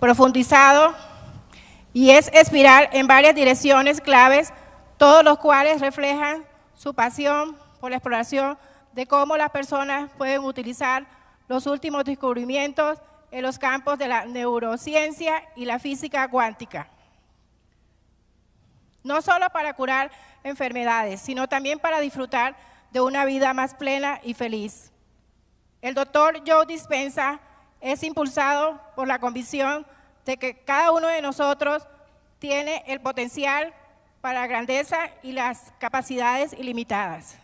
profundizado y es espiral en varias direcciones claves, todos los cuales reflejan su pasión por la exploración de cómo las personas pueden utilizar los últimos descubrimientos en los campos de la neurociencia y la física cuántica. No solo para curar enfermedades, sino también para disfrutar de una vida más plena y feliz. El doctor Joe Dispenza es impulsado por la convicción de que cada uno de nosotros tiene el potencial para la grandeza y las capacidades ilimitadas.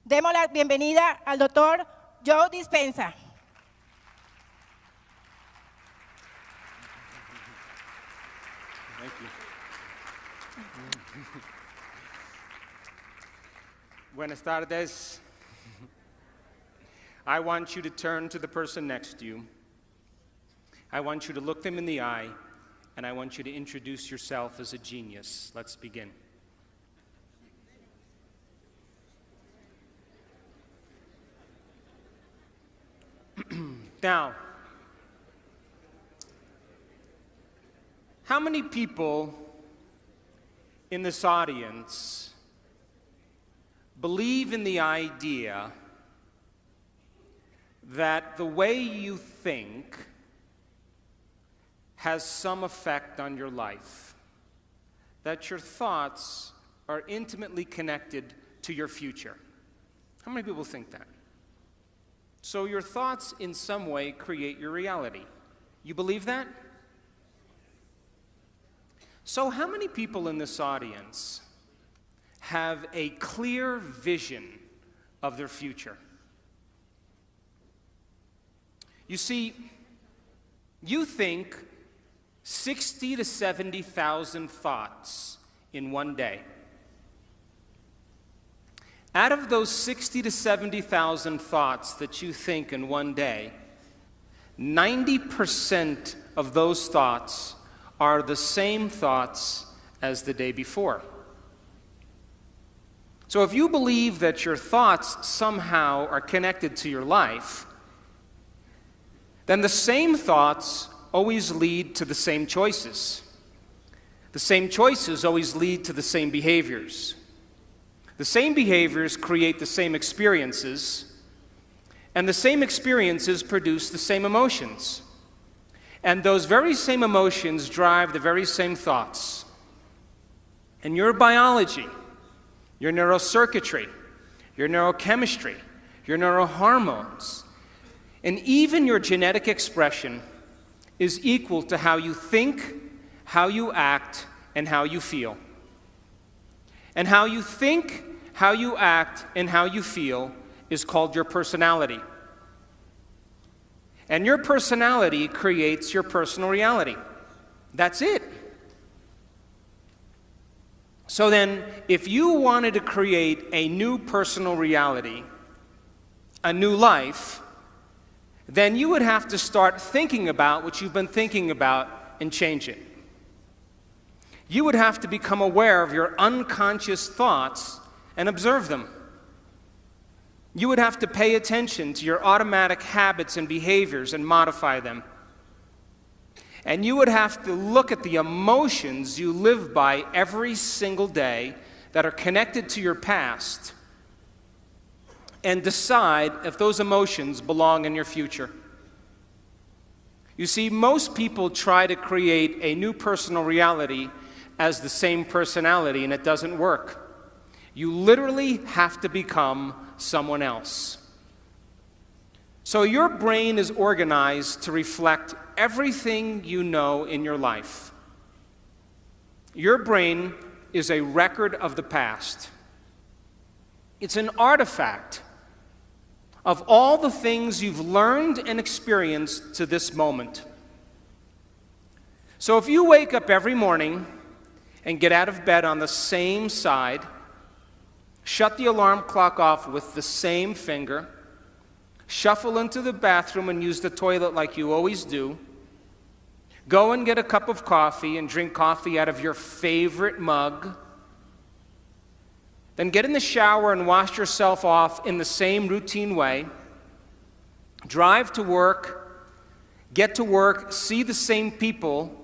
Demos la bienvenida al doctor Joe Dispenza. Thank you. Buenas tardes. I want you to turn to the person next to you. I want you to look them in the eye, and I want you to introduce yourself as a genius. Let's begin. Now, how many people in this audience believe in the idea that the way you think has some effect on your life, that your thoughts are intimately connected to your future? How many people think that? So your thoughts in some way create your reality. You believe that? So how many people in this audience have a clear vision of their future? You see, you think 60 to 70,000 thoughts in one day. Out of those 60 to 70,000 thoughts that you think in one day, 90% of those thoughts are the same thoughts as the day before. So if you believe that your thoughts somehow are connected to your life, then the same thoughts always lead to the same choices. The same choices always lead to the same behaviors. The same behaviors create the same experiences, and the same experiences produce the same emotions. And those very same emotions drive the very same thoughts. And your biology, your neurocircuitry, your neurochemistry, your neurohormones, and even your genetic expression is equal to how you think, how you act, and how you feel. And how you think, how you act, and how you feel is called your personality. And your personality creates your personal reality. That's it. So then, if you wanted to create a new personal reality, a new life, then you would have to start thinking about what you've been thinking about and change it. You would have to become aware of your unconscious thoughts and observe them. You would have to pay attention to your automatic habits and behaviors and modify them. And you would have to look at the emotions you live by every single day that are connected to your past and decide if those emotions belong in your future. You see, most people try to create a new personal reality as the same personality, and it doesn't work. You literally have to become someone else. So your brain is organized to reflect everything you know in your life. Your brain is a record of the past. It's an artifact of all the things you've learned and experienced to this moment. So if you wake up every morning and get out of bed on the same side, shut the alarm clock off with the same finger, shuffle into the bathroom and use the toilet like you always do, go and get a cup of coffee and drink coffee out of your favorite mug, then get in the shower and wash yourself off in the same routine way, drive to work, get to work, see the same people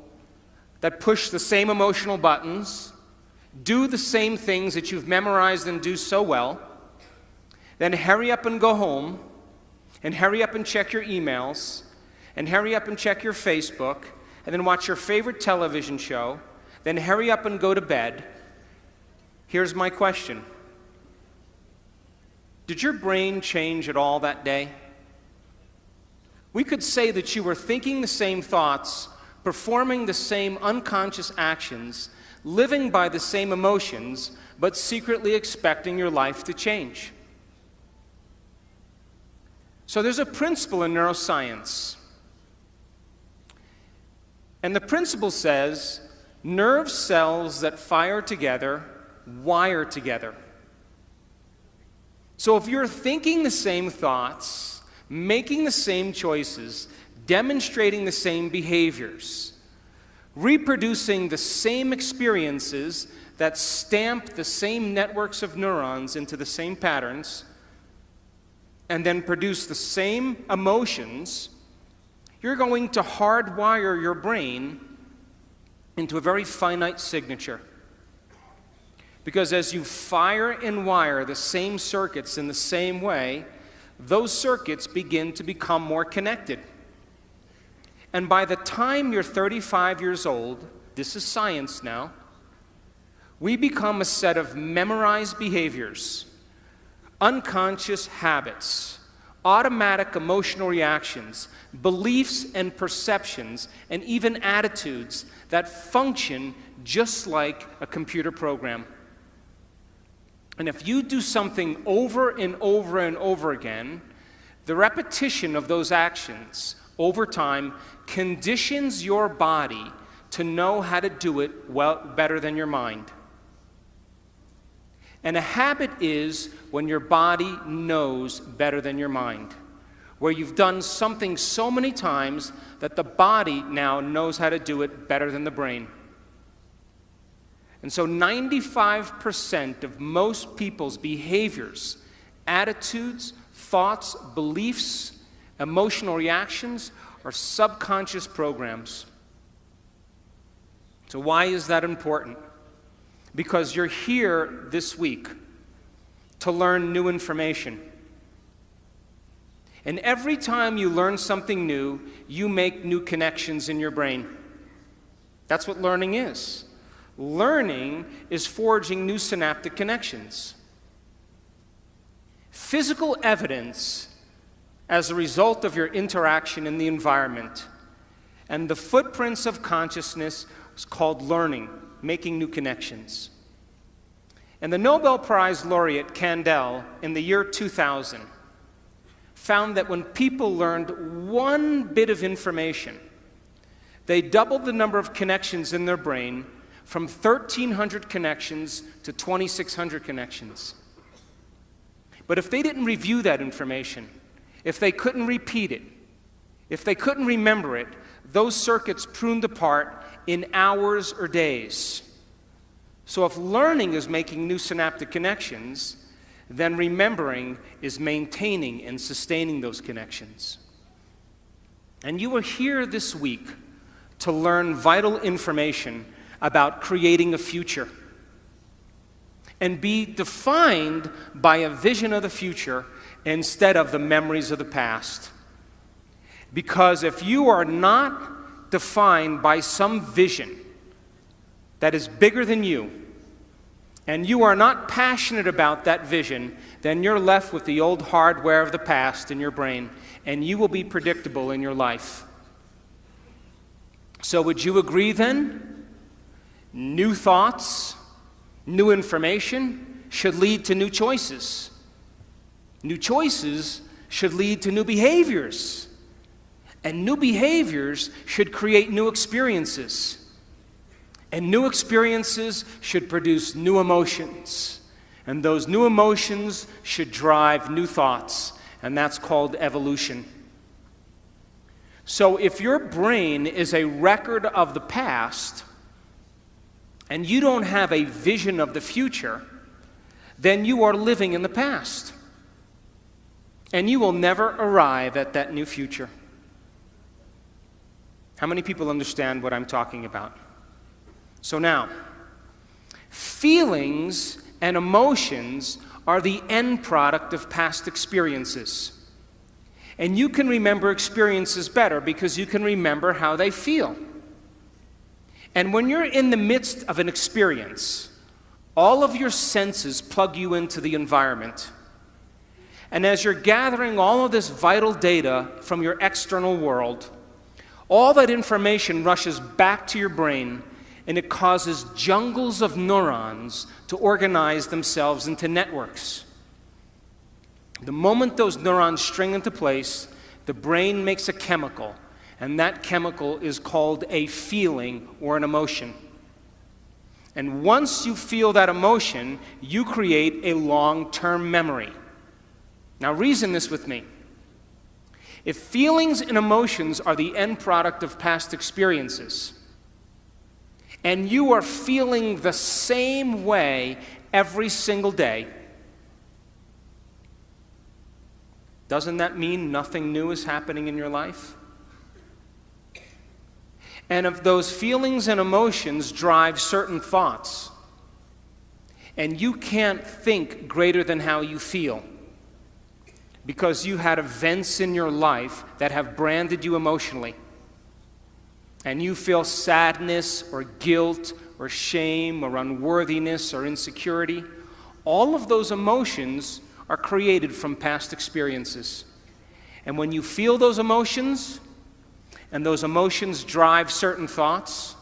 that push the same emotional buttons, do the same things that you've memorized and do so well, then hurry up and go home, and hurry up and check your emails, and hurry up and check your Facebook, and then watch your favorite television show, then hurry up and go to bed. Here's my question. Did your brain change at all that day? We could say that you were thinking the same thoughts, performing the same unconscious actions, living by the same emotions, but secretly expecting your life to change. So there's a principle in neuroscience. And the principle says, nerve cells that fire together wire together. So if you're thinking the same thoughts, making the same choices, demonstrating the same behaviors, reproducing the same experiences that stamp the same networks of neurons into the same patterns, and then produce the same emotions, you're going to hardwire your brain into a very finite signature. Because as you fire and wire the same circuits in the same way, those circuits begin to become more connected. And by the time you're 35 years old, this is science now, we become a set of memorized behaviors, unconscious habits, automatic emotional reactions, beliefs and perceptions, and even attitudes that function just like a computer program. And if you do something over and over and over again, the repetition of those actions over time conditions your body to know how to do it well, better than your mind. And a habit is when your body knows better than your mind, where you've done something so many times that the body now knows how to do it better than the brain. And so 95% of most people's behaviors, attitudes, thoughts, beliefs, emotional reactions are subconscious programs. So why is that important? Because you're here this week to learn new information. And every time you learn something new, you make new connections in your brain. That's what learning is. Learning is forging new synaptic connections. Physical evidence as a result of your interaction in the environment and the footprints of consciousness is called learning, making new connections. And the Nobel Prize laureate Kandel in the year 2000 found that when people learned one bit of information, they doubled the number of connections in their brain from 1,300 connections to 2,600 connections. But if they didn't review that information, if they couldn't repeat it, if they couldn't remember it, those circuits pruned apart in hours or days. So if learning is making new synaptic connections, then remembering is maintaining and sustaining those connections. And you are here this week to learn vital information about creating a future and be defined by a vision of the future instead of the memories of the past. Because if you are not defined by some vision that is bigger than you, and you are not passionate about that vision, then you're left with the old hardware of the past in your brain, and you will be predictable in your life. So would you agree then? New thoughts, new information should lead to new choices. New choices should lead to new behaviors. And new behaviors should create new experiences. And new experiences should produce new emotions. And those new emotions should drive new thoughts. And that's called evolution. So if your brain is a record of the past, and you don't have a vision of the future, then you are living in the past. And you will never arrive at that new future. How many people understand what I'm talking about? So now, feelings and emotions are the end product of past experiences. And you can remember experiences better because you can remember how they feel. And when you're in the midst of an experience, all of your senses plug you into the environment. And as you're gathering all of this vital data from your external world, all that information rushes back to your brain, and it causes jungles of neurons to organize themselves into networks. The moment those neurons string into place, the brain makes a chemical, and that chemical is called a feeling or an emotion. And once you feel that emotion, you create a long-term memory. Now reason this with me. If feelings and emotions are the end product of past experiences, and you are feeling the same way every single day, doesn't that mean nothing new is happening in your life? And if those feelings and emotions drive certain thoughts, and you can't think greater than how you feel, because you had events in your life that have branded you emotionally, and you feel sadness or guilt or shame or unworthiness or insecurity, all of those emotions are created from past experiences. And when you feel those emotions, and those emotions drive certain thoughts,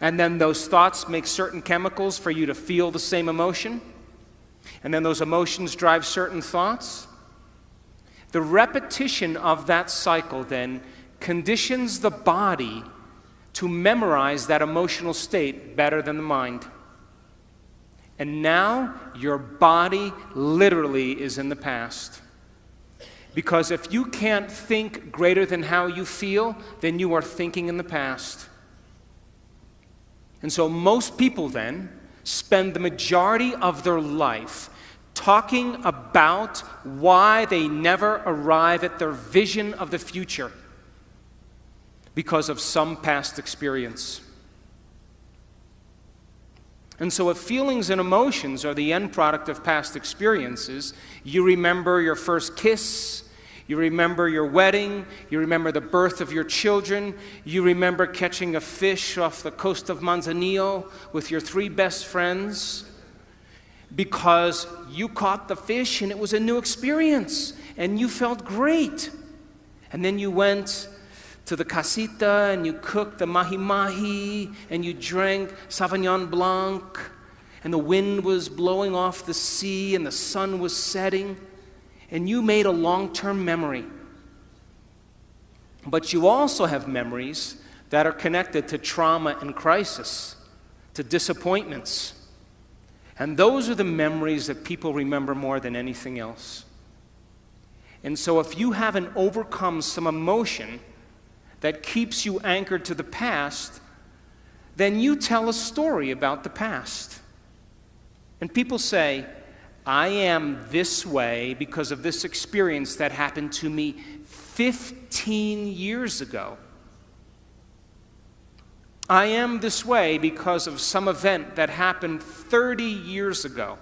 and then those thoughts make certain chemicals for you to feel the same emotion, and then those emotions drive certain thoughts, the repetition of that cycle then conditions the body to memorize that emotional state better than the mind. And now your body literally is in the past. Because if you can't think greater than how you feel, then you are thinking in the past. And so most people then spend the majority of their life talking about why they never arrive at their vision of the future because of some past experience. And so if feelings and emotions are the end product of past experiences, you remember your first kiss, you remember your wedding, you remember the birth of your children, you remember catching a fish off the coast of Manzanillo with your 3 best friends, because you caught the fish and it was a new experience and you felt great. And then you went to the casita and you cooked the mahi-mahi and you drank Sauvignon Blanc and the wind was blowing off the sea and the sun was setting and you made a long-term memory. But you also have memories that are connected to trauma and crisis, to disappointments. And those are the memories that people remember more than anything else. And so if you haven't overcome some emotion that keeps you anchored to the past, then you tell a story about the past. And people say, I am this way because of this experience that happened to me 15 years ago. I am this way because of some event that happened 30 years ago.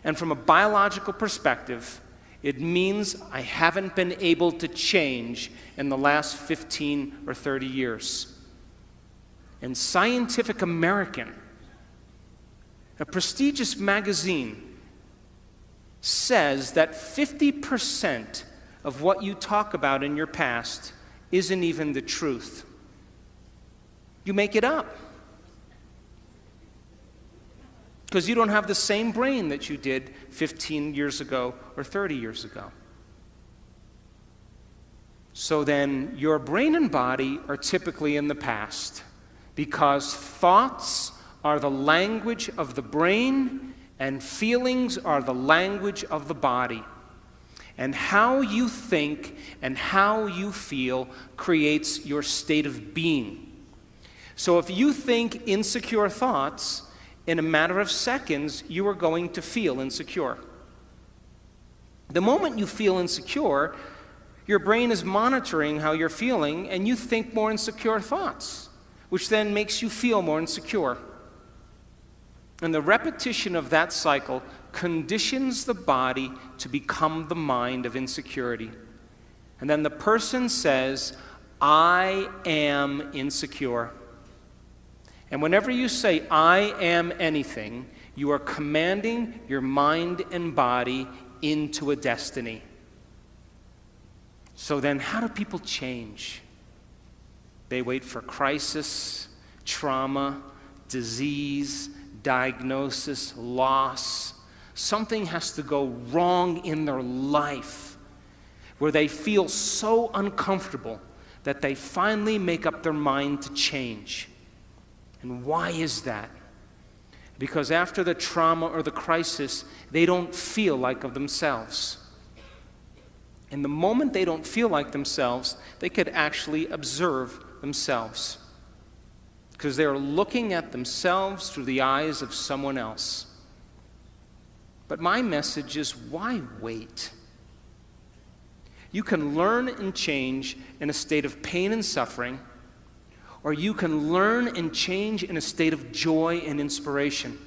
And from a biological perspective, it means I haven't been able to change in the last 15 or 30 years. And Scientific American, a prestigious magazine, says that 50% of what you talk about in your past isn't even the truth. You make it up. Because you don't have the same brain that you did 15 years ago or 30 years ago. So then your brain and body are typically in the past because thoughts are the language of the brain and feelings are the language of the body. And how you think and how you feel creates your state of being. So if you think insecure thoughts, in a matter of seconds, you are going to feel insecure. The moment you feel insecure, your brain is monitoring how you're feeling, and you think more insecure thoughts, which then makes you feel more insecure. And the repetition of that cycle conditions the body to become the mind of insecurity. And then the person says, I am insecure. And whenever you say, I am anything, you are commanding your mind and body into a destiny. So then, how do people change? They wait for crisis, trauma, disease, diagnosis, loss. Something has to go wrong in their life where they feel so uncomfortable that they finally make up their mind to change. And why is that? Because after the trauma or the crisis, they don't feel like of themselves. And the moment they don't feel like themselves, they could actually observe themselves, because they're looking at themselves through the eyes of someone else. But my message is, why wait? You can learn and change in a state of pain and suffering, or you can learn and change in a state of joy and inspiration.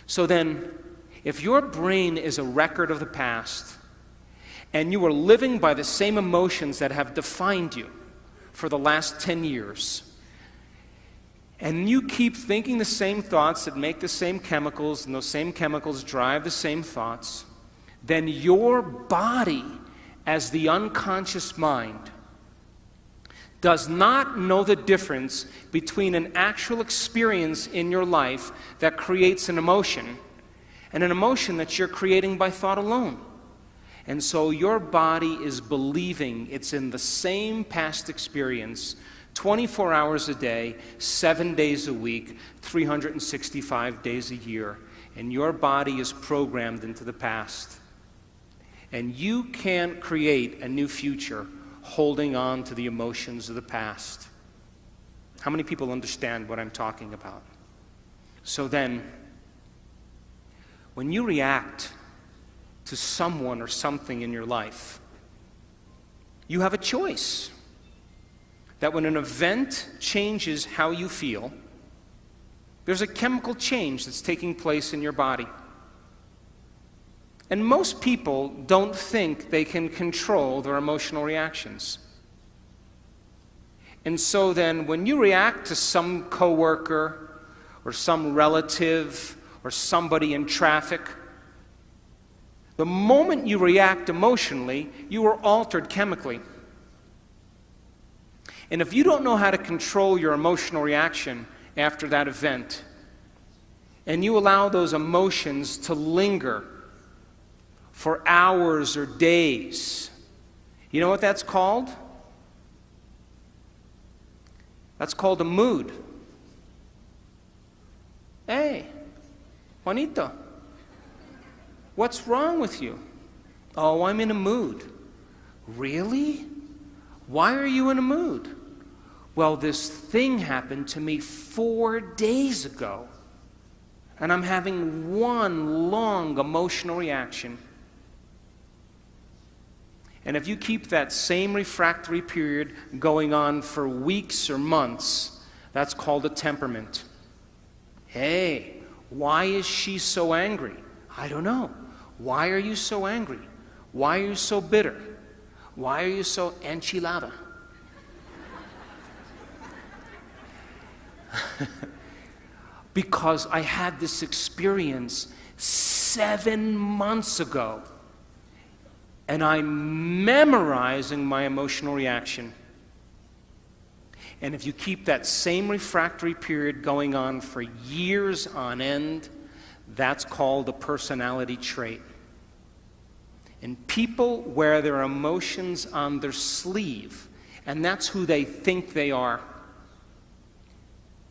So then, if your brain is a record of the past, and you are living by the same emotions that have defined you for the last 10 years, and you keep thinking the same thoughts that make the same chemicals, and those same chemicals drive the same thoughts, then your body, as the unconscious mind, does not know the difference between an actual experience in your life that creates an emotion and an emotion that you're creating by thought alone. And so your body is believing it's in the same past experience 24 hours a day, 7 days a week, 365 days a year. And your body is programmed into the past. And you can't create a new future holding on to the emotions of the past. How many people understand what I'm talking about? So then, when you react to someone or something in your life, you have a choice. That when an event changes how you feel, there's a chemical change that's taking place in your body. And most people don't think they can control their emotional reactions. And so then when you react to some coworker or some relative or somebody in traffic, the moment you react emotionally, you are altered chemically. And if you don't know how to control your emotional reaction after that event, and you allow those emotions to linger for hours or days, you know what that's called? That's called a mood. Hey, Juanito, what's wrong with you? Oh, I'm in a mood. Really? Why are you in a mood? Well, this thing happened to me 4 days ago, and I'm having one long emotional reaction. And if you keep that same refractory period going on for weeks or months, that's called a temperament. Hey, why is she so angry? I don't know. Why are you so angry? Why are you so bitter? Why are you so enchilada? Because I had this experience 7 months ago, and I'm memorizing my emotional reaction. And if you keep that same refractory period going on for years on end, that's called a personality trait. And people wear their emotions on their sleeve, and that's who they think they are.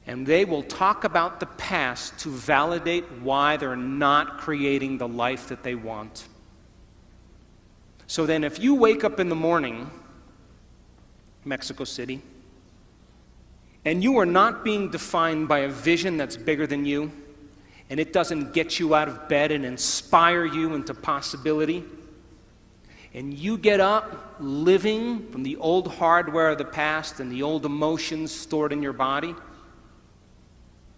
And they will talk about the past to validate why they're not creating the life that they want. So then if you wake up in the morning, Mexico City, and you are not being defined by a vision that's bigger than you, and it doesn't get you out of bed and inspire you into possibility, and you get up living from the old hardware of the past and the old emotions stored in your body,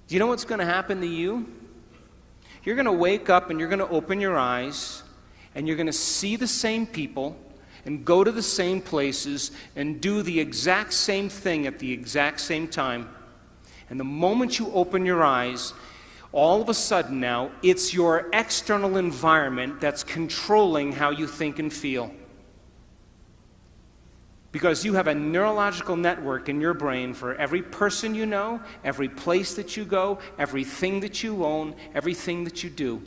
do you know what's going to happen to you? You're going to wake up and you're going to open your eyes and you're going to see the same people and go to the same places and do the exact same thing at the exact same time. And the moment you open your eyes, all of a sudden now, it's your external environment that's controlling how you think and feel. Because you have a neurological network in your brain for every person you know, every place that you go, everything that you own, everything that you do.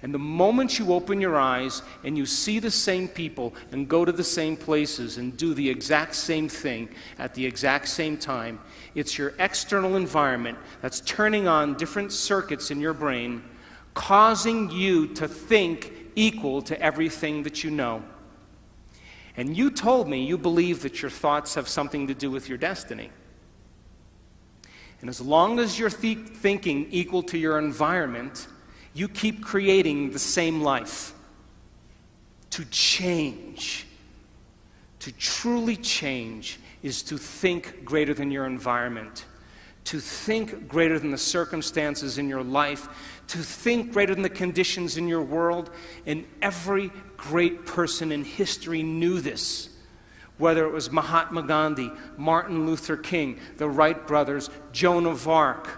And the moment you open your eyes and you see the same people and go to the same places and do the exact same thing at the exact same time, it's your external environment that's turning on different circuits in your brain, causing you to think equal to everything that you know. And you told me you believe that your thoughts have something to do with your destiny. And as long as you're thinking equal to your environment, you keep creating the same life. To change, to truly change, is to think greater than your environment, to think greater than the circumstances in your life, to think greater than the conditions in your world. And every great person in history knew this. Whether it was Mahatma Gandhi, Martin Luther King, the Wright brothers, Joan of Arc,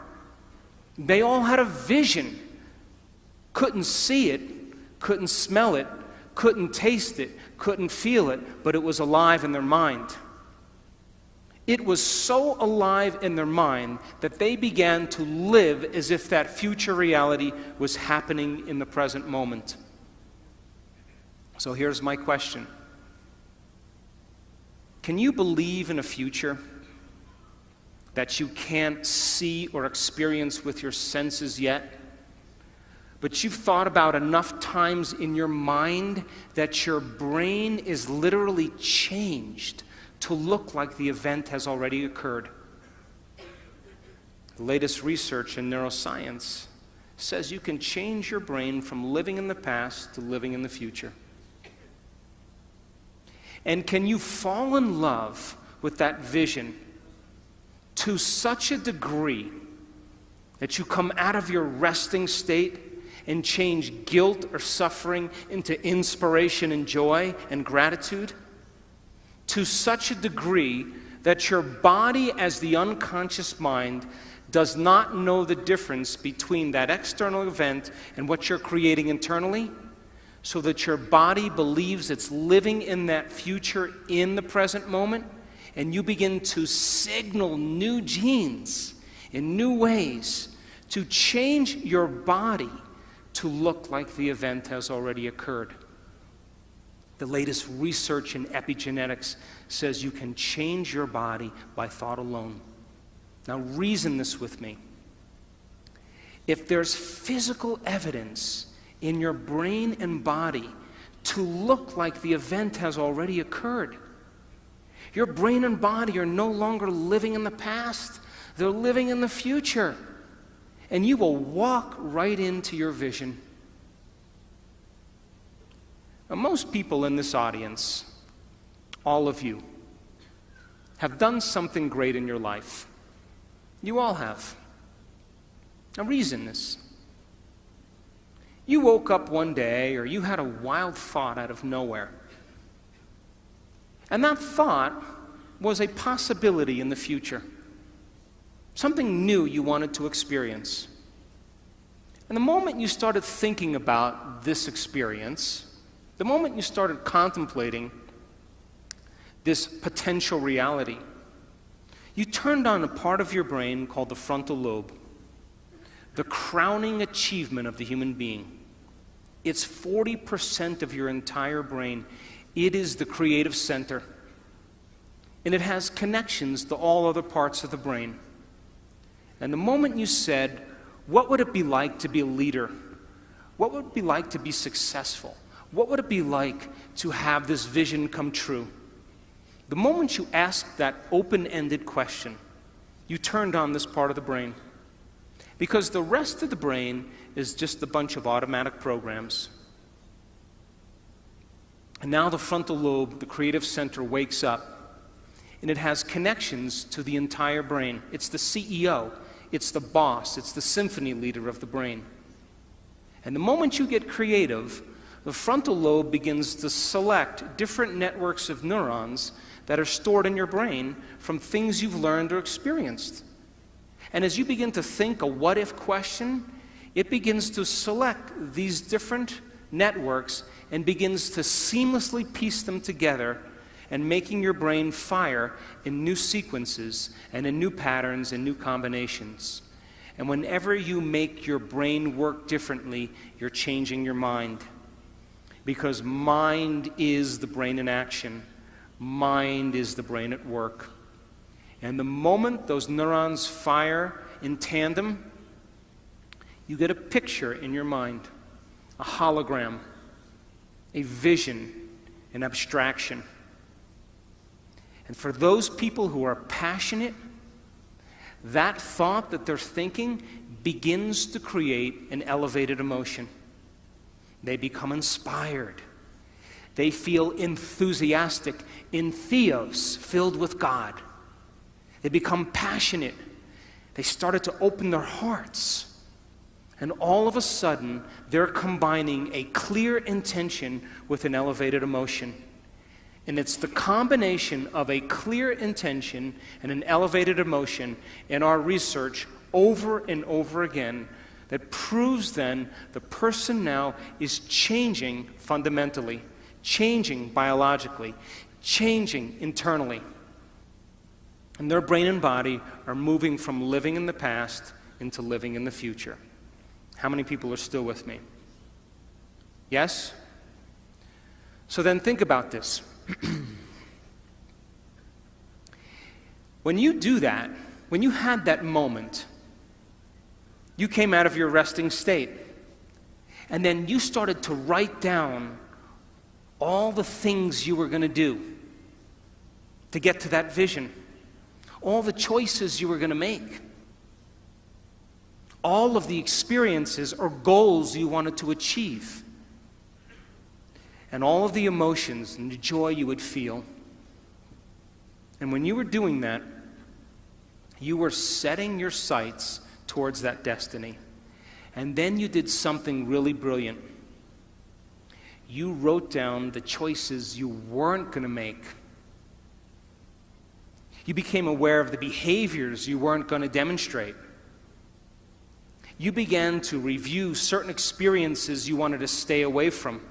they all had a vision. Couldn't see it, couldn't smell it, couldn't taste it, couldn't feel it, but it was alive in their mind. It was so alive in their mind that they began to live as if that future reality was happening in the present moment. So here's my question. Can you believe in a future that you can't see or experience with your senses yet, but you've thought about enough times in your mind that your brain is literally changed to look like the event has already occurred? The latest research in neuroscience says you can change your brain from living in the past to living in the future. And can you fall in love with that vision to such a degree that you come out of your resting state and change guilt or suffering into inspiration and joy and gratitude? To such a degree that your body, as the unconscious mind, does not know the difference between that external event and what you're creating internally, so that your body believes it's living in that future in the present moment, and you begin to signal new genes in new ways to change your body to look like the event has already occurred. The latest research in epigenetics says you can change your body by thought alone. Now reason this with me. If there's physical evidence in your brain and body to look like the event has already occurred, your brain and body are no longer living in the past, they're living in the future. And you will walk right into your vision. Now, most people in this audience, all of you, have done something great in your life. You all have. Now reason this. You woke up one day, or you had a wild thought out of nowhere. And that thought was a possibility in the future. Something new you wanted to experience. And the moment you started thinking about this experience, the moment you started contemplating this potential reality, you turned on a part of your brain called the frontal lobe, the crowning achievement of the human being. It's 40% of your entire brain. It is the creative center. And it has connections to all other parts of the brain. And the moment you said, what would it be like to be a leader? What would it be like to be successful? What would it be like to have this vision come true? The moment you asked that open-ended question, you turned on this part of the brain. Because the rest of the brain is just a bunch of automatic programs. And now the frontal lobe, the creative center, wakes up, and it has connections to the entire brain. It's the CEO, it's the boss, it's the symphony leader of the brain. And the moment you get creative, the frontal lobe begins to select different networks of neurons that are stored in your brain from things you've learned or experienced. And as you begin to think a what-if question, it begins to select these different networks and begins to seamlessly piece them together and making your brain fire in new sequences and in new patterns and new combinations. And whenever you make your brain work differently, you're changing your mind. Because mind is the brain in action. Mind is the brain at work. And the moment those neurons fire in tandem, you get a picture in your mind, a hologram, a vision, an abstraction. And for those people who are passionate, that thought that they're thinking begins to create an elevated emotion. They become inspired. They feel enthusiastic, entheos, filled with God. They become passionate. They started to open their hearts. And all of a sudden, they're combining a clear intention with an elevated emotion. And it's the combination of a clear intention and an elevated emotion in our research over and over again that proves then the person now is changing fundamentally, changing biologically, changing internally. And their brain and body are moving from living in the past into living in the future. How many people are still with me? Yes? So then think about this. When you do that, when you had that moment, you came out of your resting state, and then you started to write down all the things you were going to do to get to that vision, all the choices you were going to make, all of the experiences or goals you wanted to achieve, and all of the emotions and the joy you would feel. And when you were doing that, you were setting your sights towards that destiny. And then you did something really brilliant. You wrote down the choices you weren't going to make. You became aware of the behaviors you weren't going to demonstrate. You began to review certain experiences you wanted to stay away from.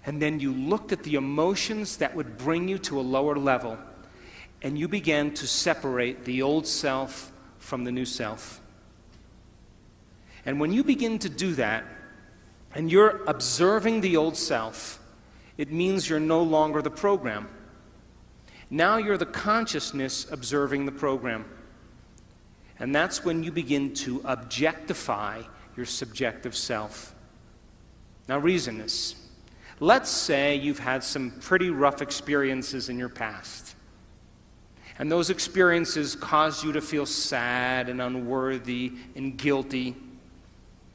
And then you looked at the emotions that would bring you to a lower level, and you began to separate the old self from the new self. And when you begin to do that, and you're observing the old self, it means you're no longer the program. Now you're the consciousness observing the program. And that's when you begin to objectify your subjective self. Now reason this. Let's say you've had some pretty rough experiences in your past. And those experiences caused you to feel sad and unworthy and guilty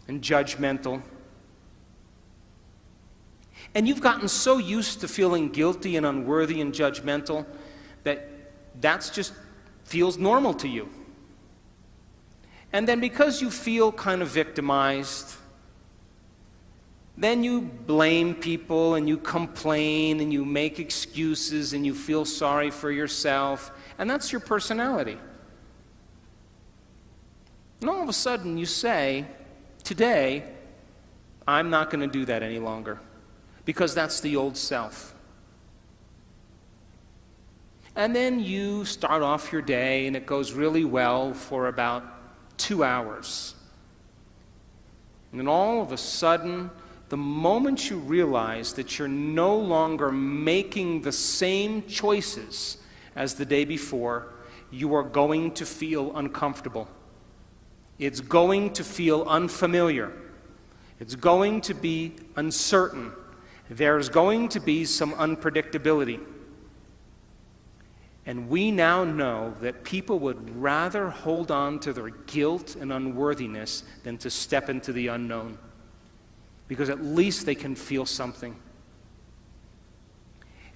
and judgmental. And you've gotten so used to feeling guilty and unworthy and judgmental that that's just feels normal to you. And then because you feel kind of victimized, then you blame people and you complain and you make excuses and you feel sorry for yourself, and that's your personality. And all of a sudden you say, today, I'm not going to do that any longer, because that's the old self. And then you start off your day and it goes really well for about 2 hours. And then all of a sudden, the moment you realize that you're no longer making the same choices as the day before, you are going to feel uncomfortable. It's going to feel unfamiliar. It's going to be uncertain. There's going to be some unpredictability. And we now know that people would rather hold on to their guilt and unworthiness than to step into the unknown, because at least they can feel something.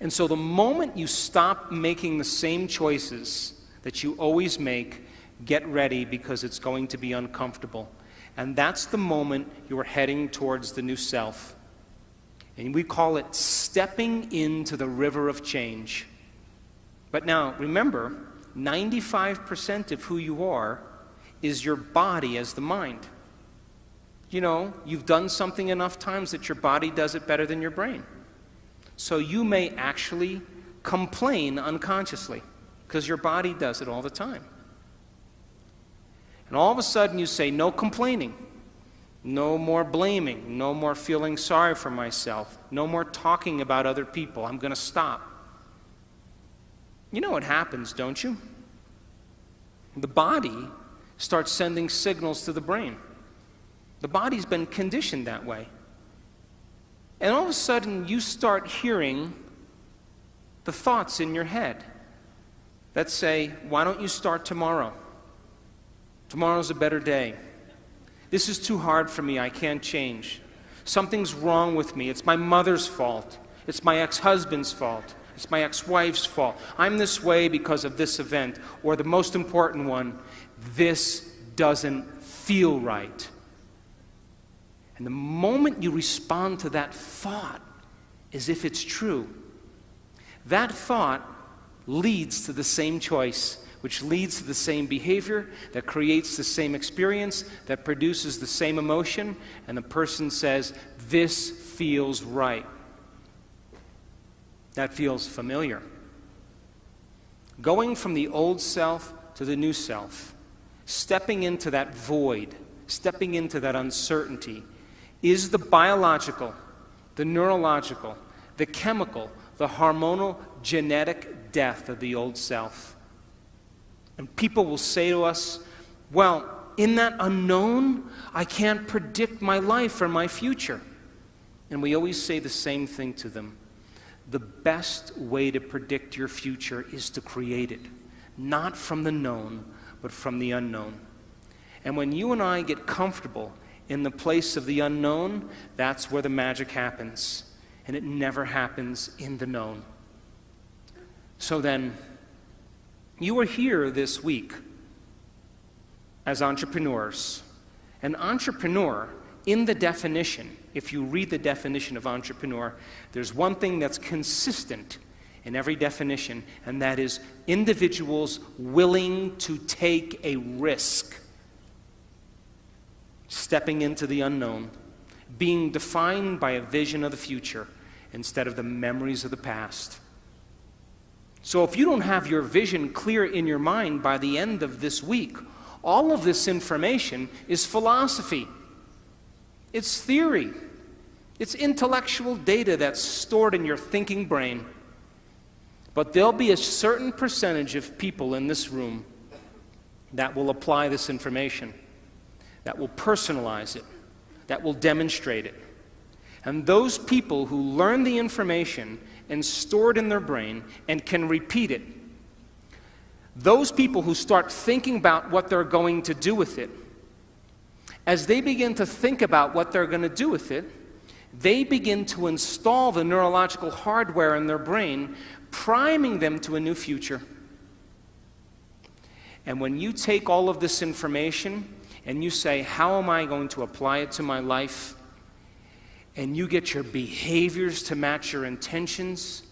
And so the moment you stop making the same choices that you always make, get ready because it's going to be uncomfortable. And that's the moment you're heading towards the new self. And we call it stepping into the river of change. But now, remember, 95% of who you are is your body as the mind. You know, you've done something enough times that your body does it better than your brain. So you may actually complain unconsciously because your body does it all the time. And all of a sudden you say, no complaining, no more blaming, no more feeling sorry for myself, no more talking about other people. I'm going to stop. You know what happens, don't you? The body starts sending signals to the brain. The body's been conditioned that way. And all of a sudden, you start hearing the thoughts in your head that say, why don't you start tomorrow? Tomorrow's a better day. This is too hard for me. I can't change. Something's wrong with me. It's my mother's fault. It's my ex-husband's fault. It's my ex-wife's fault. I'm this way because of this event. Or the most important one, this doesn't feel right. And the moment you respond to that thought as if it's true, that thought leads to the same choice, which leads to the same behavior, that creates the same experience, that produces the same emotion, and the person says, this feels right. That feels familiar. Going from the old self to the new self, stepping into that void, stepping into that uncertainty, is the biological, the neurological, the chemical, the hormonal, genetic death of the old self. And people will say to us, well, in that unknown, I can't predict my life or my future. And we always say the same thing to them. The best way to predict your future is to create it, not from the known, but from the unknown. And when you and I get comfortable in the place of the unknown, that's where the magic happens. And it never happens in the known. So then, you are here this week as entrepreneurs. An entrepreneur, in the definition, if you read the definition of entrepreneur, there's one thing that's consistent in every definition, and that is individuals willing to take a risk. Stepping into the unknown, being defined by a vision of the future instead of the memories of the past. So if you don't have your vision clear in your mind by the end of this week, all of this information is philosophy. It's theory. It's intellectual data that's stored in your thinking brain. But there'll be a certain percentage of people in this room that will apply this information, that will personalize it, that will demonstrate it. And those people who learn the information and store it in their brain and can repeat it, those people who start thinking about what they're going to do with it, as they begin to think about what they're going to do with it, they begin to install the neurological hardware in their brain, priming them to a new future. And when you take all of this information and you say, how am I going to apply it to my life? And you get your behaviors to match your intentions.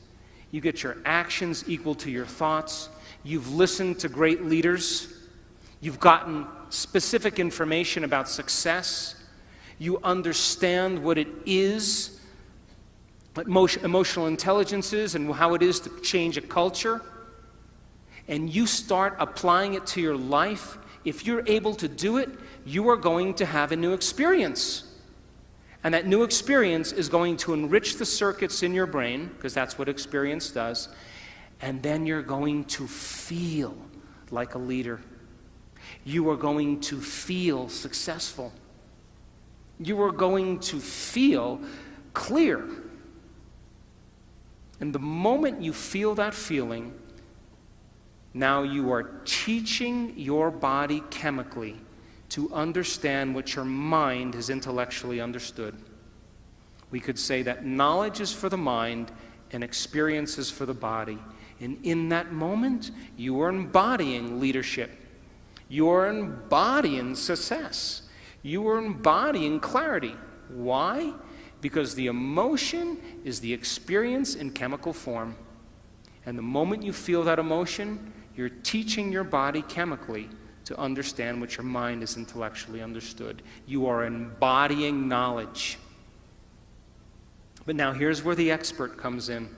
You get your actions equal to your thoughts. You've listened to great leaders. You've gotten specific information about success. You understand what it is, what emotional intelligence is, and how it is to change a culture. And you start applying it to your life. If you're able to do it, you are going to have a new experience. And that new experience is going to enrich the circuits in your brain, because that's what experience does. And then you're going to feel like a leader. You are going to feel successful. You are going to feel clear. And the moment you feel that feeling, now you are teaching your body chemically to understand what your mind has intellectually understood. We could say that knowledge is for the mind, and experiences for the body. And in that moment, you are embodying leadership. You are embodying success. You are embodying clarity. Why? Because the emotion is the experience in chemical form. And the moment you feel that emotion, you're teaching your body chemically to understand what your mind has intellectually understood. You are embodying knowledge. But now here's where the expert comes in.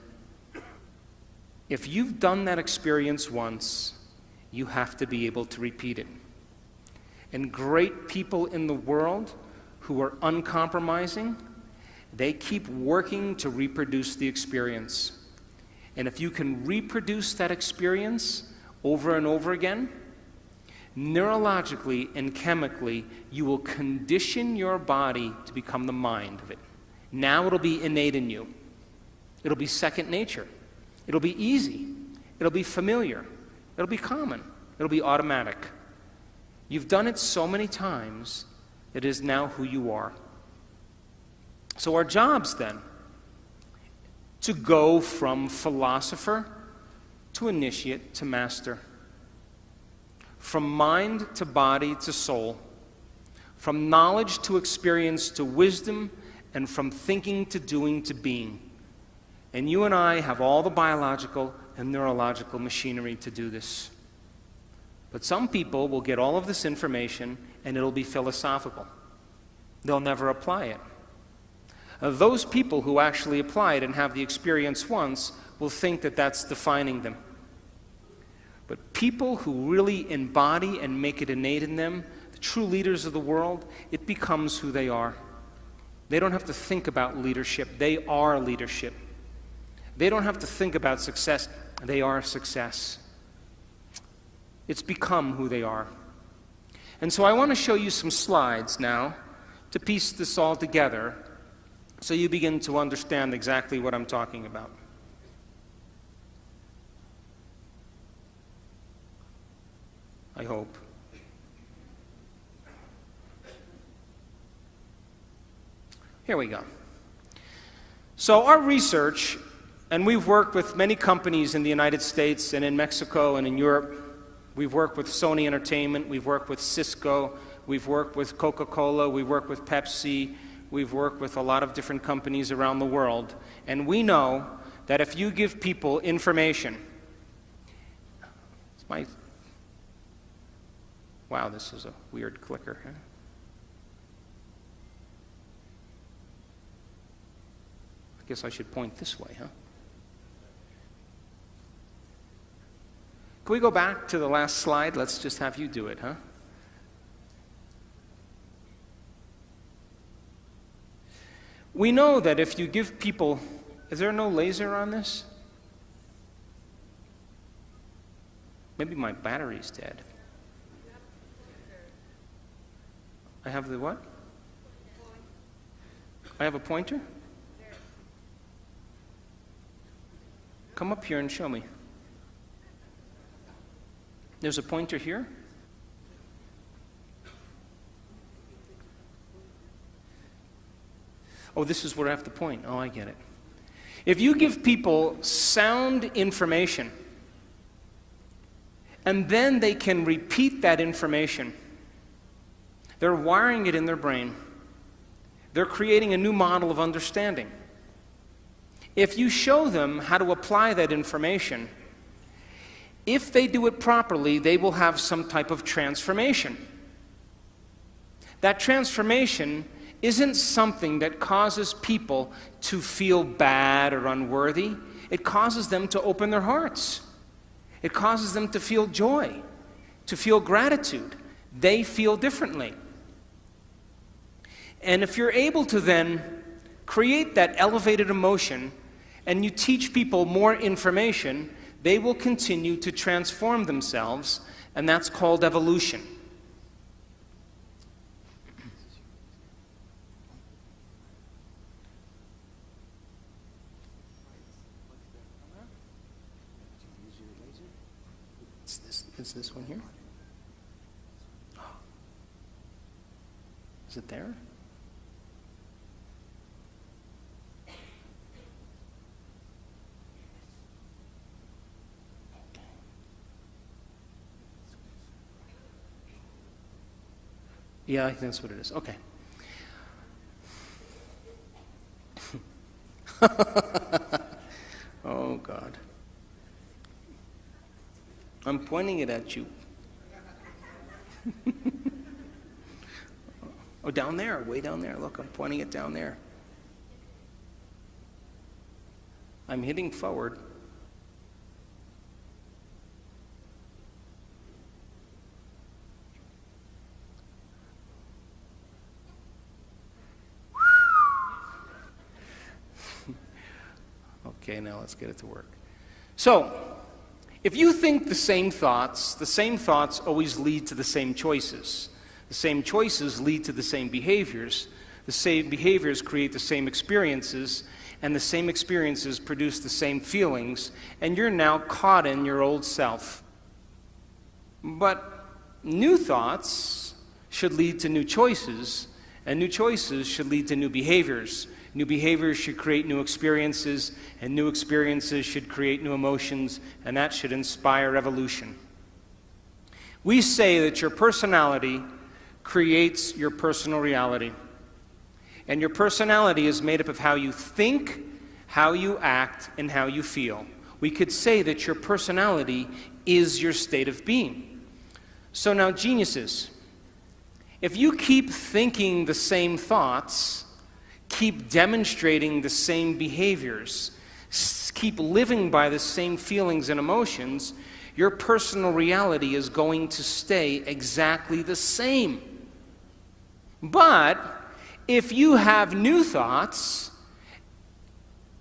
If you've done that experience once, you have to be able to repeat it. And great people in the world who are uncompromising, they keep working to reproduce the experience. And if you can reproduce that experience over and over again, neurologically and chemically, you will condition your body to become the mind of it. Now it'll be innate in you. It'll be second nature. It'll be easy. It'll be familiar. It'll be common. It'll be automatic. You've done it so many times, it is now who you are. So our job's then to go from philosopher to initiate to master. From mind to body to soul. From knowledge to experience to wisdom, and from thinking to doing to being. And you and I have all the biological and neurological machinery to do this. But some people will get all of this information and it'll be philosophical. They'll never apply it. Those people who actually apply it and have the experience once will think that that's defining them. But people who really embody and make it innate in them, the true leaders of the world, it becomes who they are. They don't have to think about leadership. They are leadership. They don't have to think about success. They are success. It's become who they are. And so I want to show you some slides now to piece this all together so you begin to understand exactly what I'm talking about. I hope. Here we go. So our research, and we've worked with many companies in the United States and in Mexico and in Europe. We've worked with Sony Entertainment, we've worked with Cisco, we've worked with Coca-Cola, we've worked with Pepsi, we've worked with a lot of different companies around the world. And we know that if you give people information, wow, this is a weird clicker. Huh? I guess I should point this way, huh? Can we go back to the last slide? Let's just have you do it, huh? We know that if you give people, is there no laser on this? Maybe my battery's dead. I have the what? I have a pointer? Come up here and show me. There's a pointer here. Oh, this is where I have to point. Oh, I get it. If you give people sound information, and then they can repeat that information, they're wiring it in their brain. They're creating a new model of understanding. If you show them how to apply that information, if they do it properly, they will have some type of transformation. That transformation isn't something that causes people to feel bad or unworthy. It causes them to open their hearts. It causes them to feel joy, to feel gratitude. They feel differently. And if you're able to then create that elevated emotion and you teach people more information, they will continue to transform themselves, and that's called evolution. Is this one here? Is it there? Yeah, I think that's what it is. Okay. Oh, God. I'm pointing it at you. Oh, down there, way down there. Look, I'm pointing it down there. I'm hitting forward. Okay, now let's get it to work. So, if you think the same thoughts always lead to the same choices. The same choices lead to the same behaviors. The same behaviors create the same experiences, and the same experiences produce the same feelings, and you're now caught in your old self. But new thoughts should lead to new choices, and new choices should lead to new behaviors. New behaviors should create new experiences, and new experiences should create new emotions, and that should inspire evolution. We say that your personality creates your personal reality. And your personality is made up of how you think, how you act, and how you feel. We could say that your personality is your state of being. So now, geniuses, if you keep thinking the same thoughts, keep demonstrating the same behaviors, keep living by the same feelings and emotions, your personal reality is going to stay exactly the same. But if you have new thoughts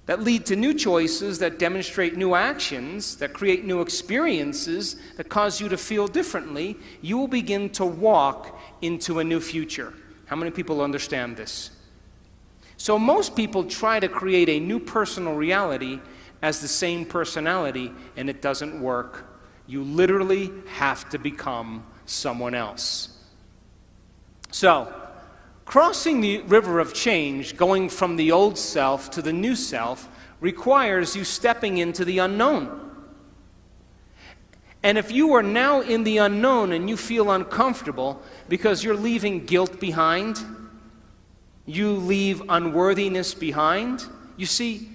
that lead to new choices, that demonstrate new actions, that create new experiences, that cause you to feel differently, you will begin to walk into a new future. How many people understand this? So most people try to create a new personal reality as the same personality, and it doesn't work. You literally have to become someone else. So, crossing the river of change, going from the old self to the new self, requires you stepping into the unknown. And if you are now in the unknown and you feel uncomfortable because you're leaving guilt behind, you leave unworthiness behind. You see,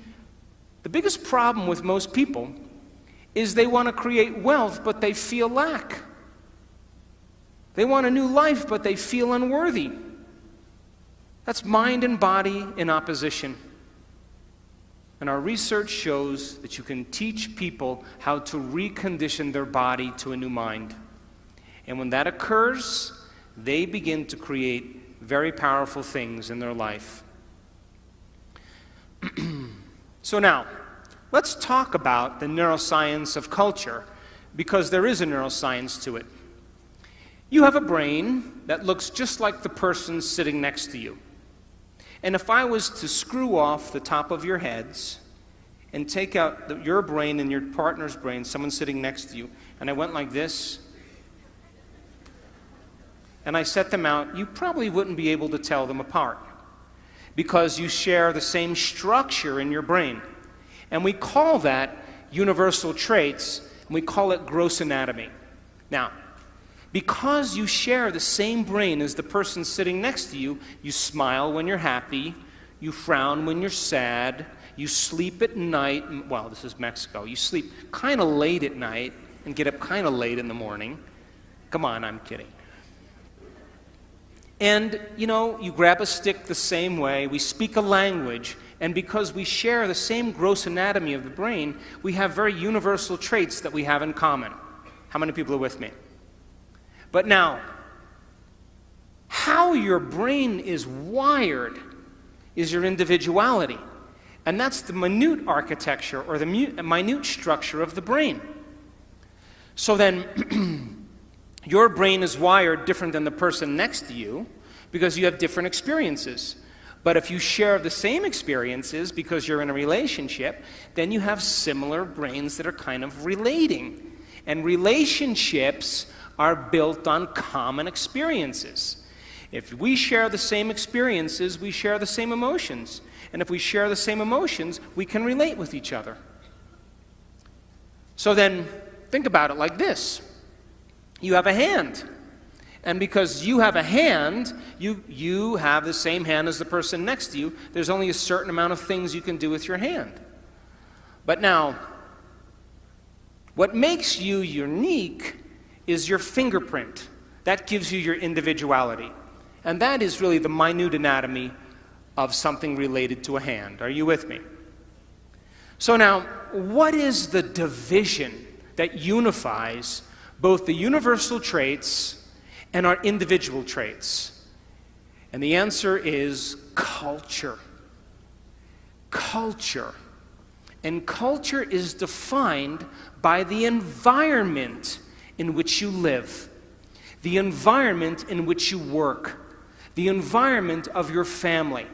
the biggest problem with most people is they want to create wealth, but they feel lack. They want a new life, but they feel unworthy. That's mind and body in opposition. And our research shows that you can teach people how to recondition their body to a new mind. And when that occurs, they begin to create very powerful things in their life. So now, let's talk about the neuroscience of culture, because there is a neuroscience to it. You have a brain that looks just like the person sitting next to you. And if I was to screw off the top of your heads and take out your brain and your partner's brain, someone sitting next to you, and I went like this, and I set them out, you probably wouldn't be able to tell them apart, because you share the same structure in your brain. And we call that universal traits, and we call it gross anatomy. Now, because you share the same brain as the person sitting next to you, you smile when you're happy, you frown when you're sad, you sleep at night, well, this is Mexico, you sleep kind of late at night and get up kind of late in the morning. Come on, I'm kidding. And, you grab a stick the same way, we speak a language, and because we share the same gross anatomy of the brain, we have very universal traits that we have in common. How many people are with me? But now, how your brain is wired is your individuality. And that's the minute architecture, or the minute structure of the brain. So then, your brain is wired different than the person next to you because you have different experiences. But if you share the same experiences because you're in a relationship, then you have similar brains that are kind of relating. And relationships are built on common experiences. If we share the same experiences, we share the same emotions. And if we share the same emotions, we can relate with each other. So then, think about it like this. You have a hand. And because you have a hand, you have the same hand as the person next to you. There's only a certain amount of things you can do with your hand. But now, what makes you unique is your fingerprint. That gives you your individuality. And that is really the minute anatomy of something related to a hand. Are you with me? So now, what is the division that unifies both the universal traits and our individual traits? And the answer is culture. Culture. And culture is defined by the environment in which you live, the environment in which you work, the environment of your family.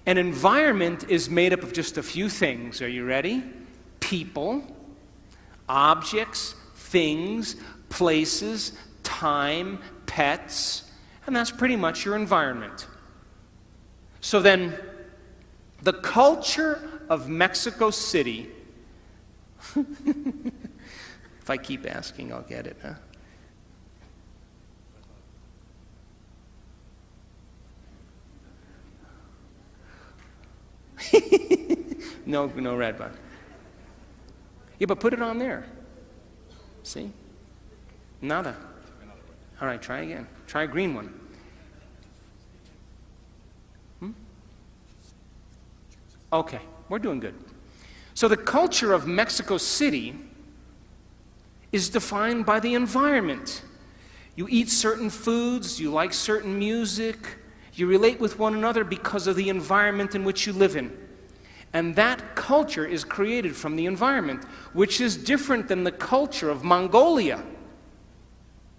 An environment is made up of just a few things. Are you ready? People, objects, things, places, time, pets, and that's pretty much your environment. So then, the culture of Mexico City, if I keep asking, I'll get it, huh? No red button. Yeah, but put it on there. See? Nada. All right, try again. Try a green one. Okay, we're doing good. So the culture of Mexico City is defined by the environment. You eat certain foods, you like certain music, you relate with one another because of the environment in which you live in. And that culture is created from the environment, which is different than the culture of Mongolia,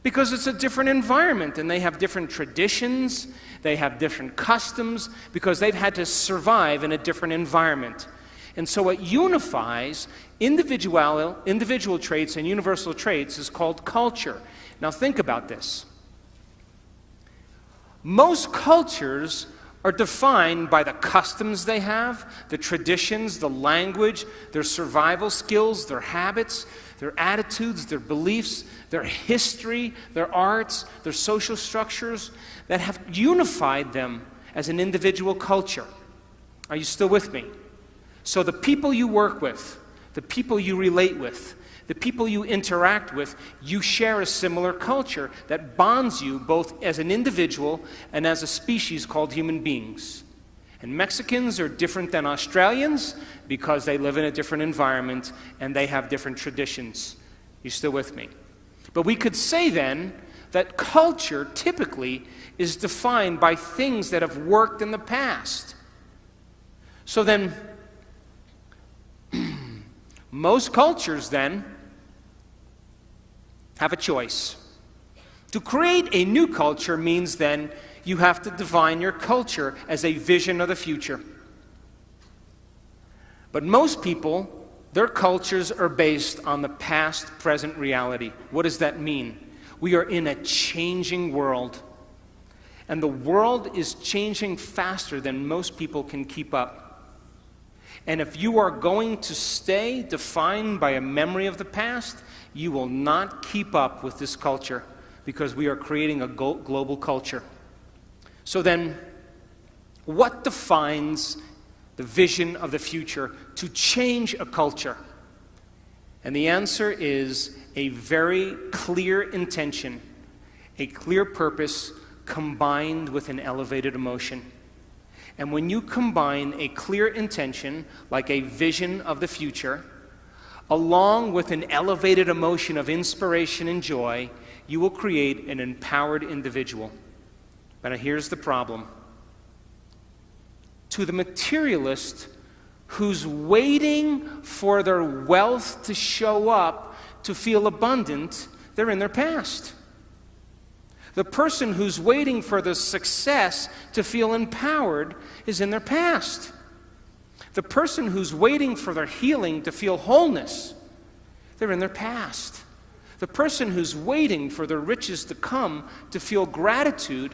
because it's a different environment, and they have different traditions, they have different customs, because they've had to survive in a different environment. And so what unifies individual traits and universal traits is called culture. Now think about this. Most cultures are defined by the customs they have, the traditions, the language, their survival skills, their habits, their attitudes, their beliefs, their history, their arts, their social structures that have unified them as an individual culture. Are you still with me? So the people you work with, the people you relate with, the people you interact with, you share a similar culture that bonds you both as an individual and as a species called human beings. And Mexicans are different than Australians because they live in a different environment and they have different traditions. You still with me? But we could say then that culture typically is defined by things that have worked in the past. So then, most cultures then have a choice. To create a new culture means then you have to define your culture as a vision of the future. But most people, their cultures are based on the past-present reality. What does that mean? We are in a changing world. And the world is changing faster than most people can keep up. And if you are going to stay defined by a memory of the past, you will not keep up with this culture because we are creating a global culture. So then, what defines the vision of the future to change a culture? And the answer is a very clear intention, a clear purpose combined with an elevated emotion. And when you combine a clear intention, like a vision of the future, along with an elevated emotion of inspiration and joy, you will create an empowered individual. But here's the problem. To the materialist who's waiting for their wealth to show up to feel abundant, they're in their past. The person who's waiting for the success to feel empowered is in their past. The person who's waiting for their healing to feel wholeness, they're in their past. The person who's waiting for their riches to come to feel gratitude,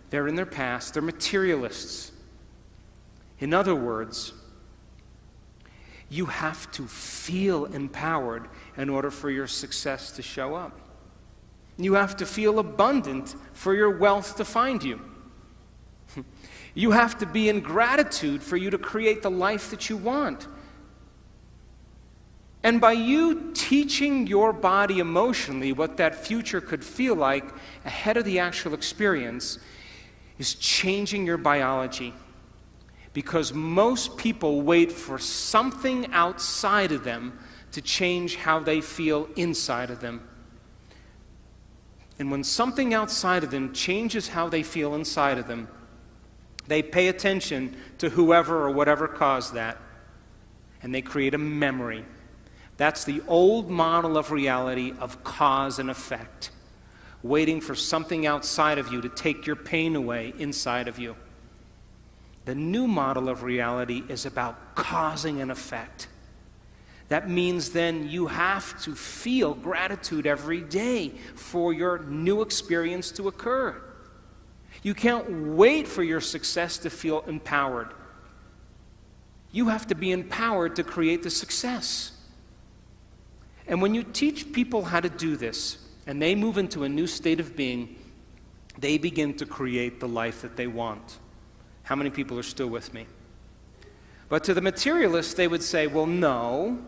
they're in their past. They're materialists. In other words, you have to feel empowered in order for your success to show up. You have to feel abundant for your wealth to find you. You have to be in gratitude for you to create the life that you want. And by you teaching your body emotionally what that future could feel like ahead of the actual experience is changing your biology. Because most people wait for something outside of them to change how they feel inside of them. And when something outside of them changes how they feel inside of them, they pay attention to whoever or whatever caused that, and they create a memory. That's the old model of reality of cause and effect, waiting for something outside of you to take your pain away inside of you. The new model of reality is about causing an effect. That means then you have to feel gratitude every day for your new experience to occur. You can't wait for your success to feel empowered. You have to be empowered to create the success. And when you teach people how to do this, and they move into a new state of being, they begin to create the life that they want. How many people are still with me? But to the materialists, they would say, well, no,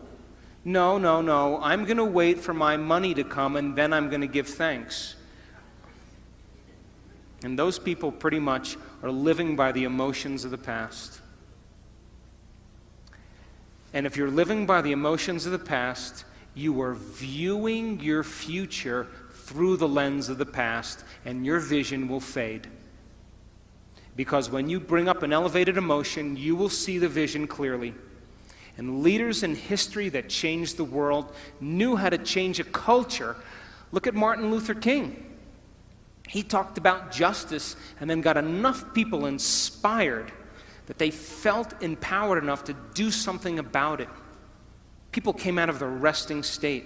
I'm going to wait for my money to come, and then I'm going to give thanks. And those people pretty much are living by the emotions of the past. And if you're living by the emotions of the past, you are viewing your future through the lens of the past, and your vision will fade. Because when you bring up an elevated emotion, you will see the vision clearly. And leaders in history that changed the world knew how to change a culture. Look at Martin Luther King. He talked about justice and then got enough people inspired that they felt empowered enough to do something about it. People came out of the resting state.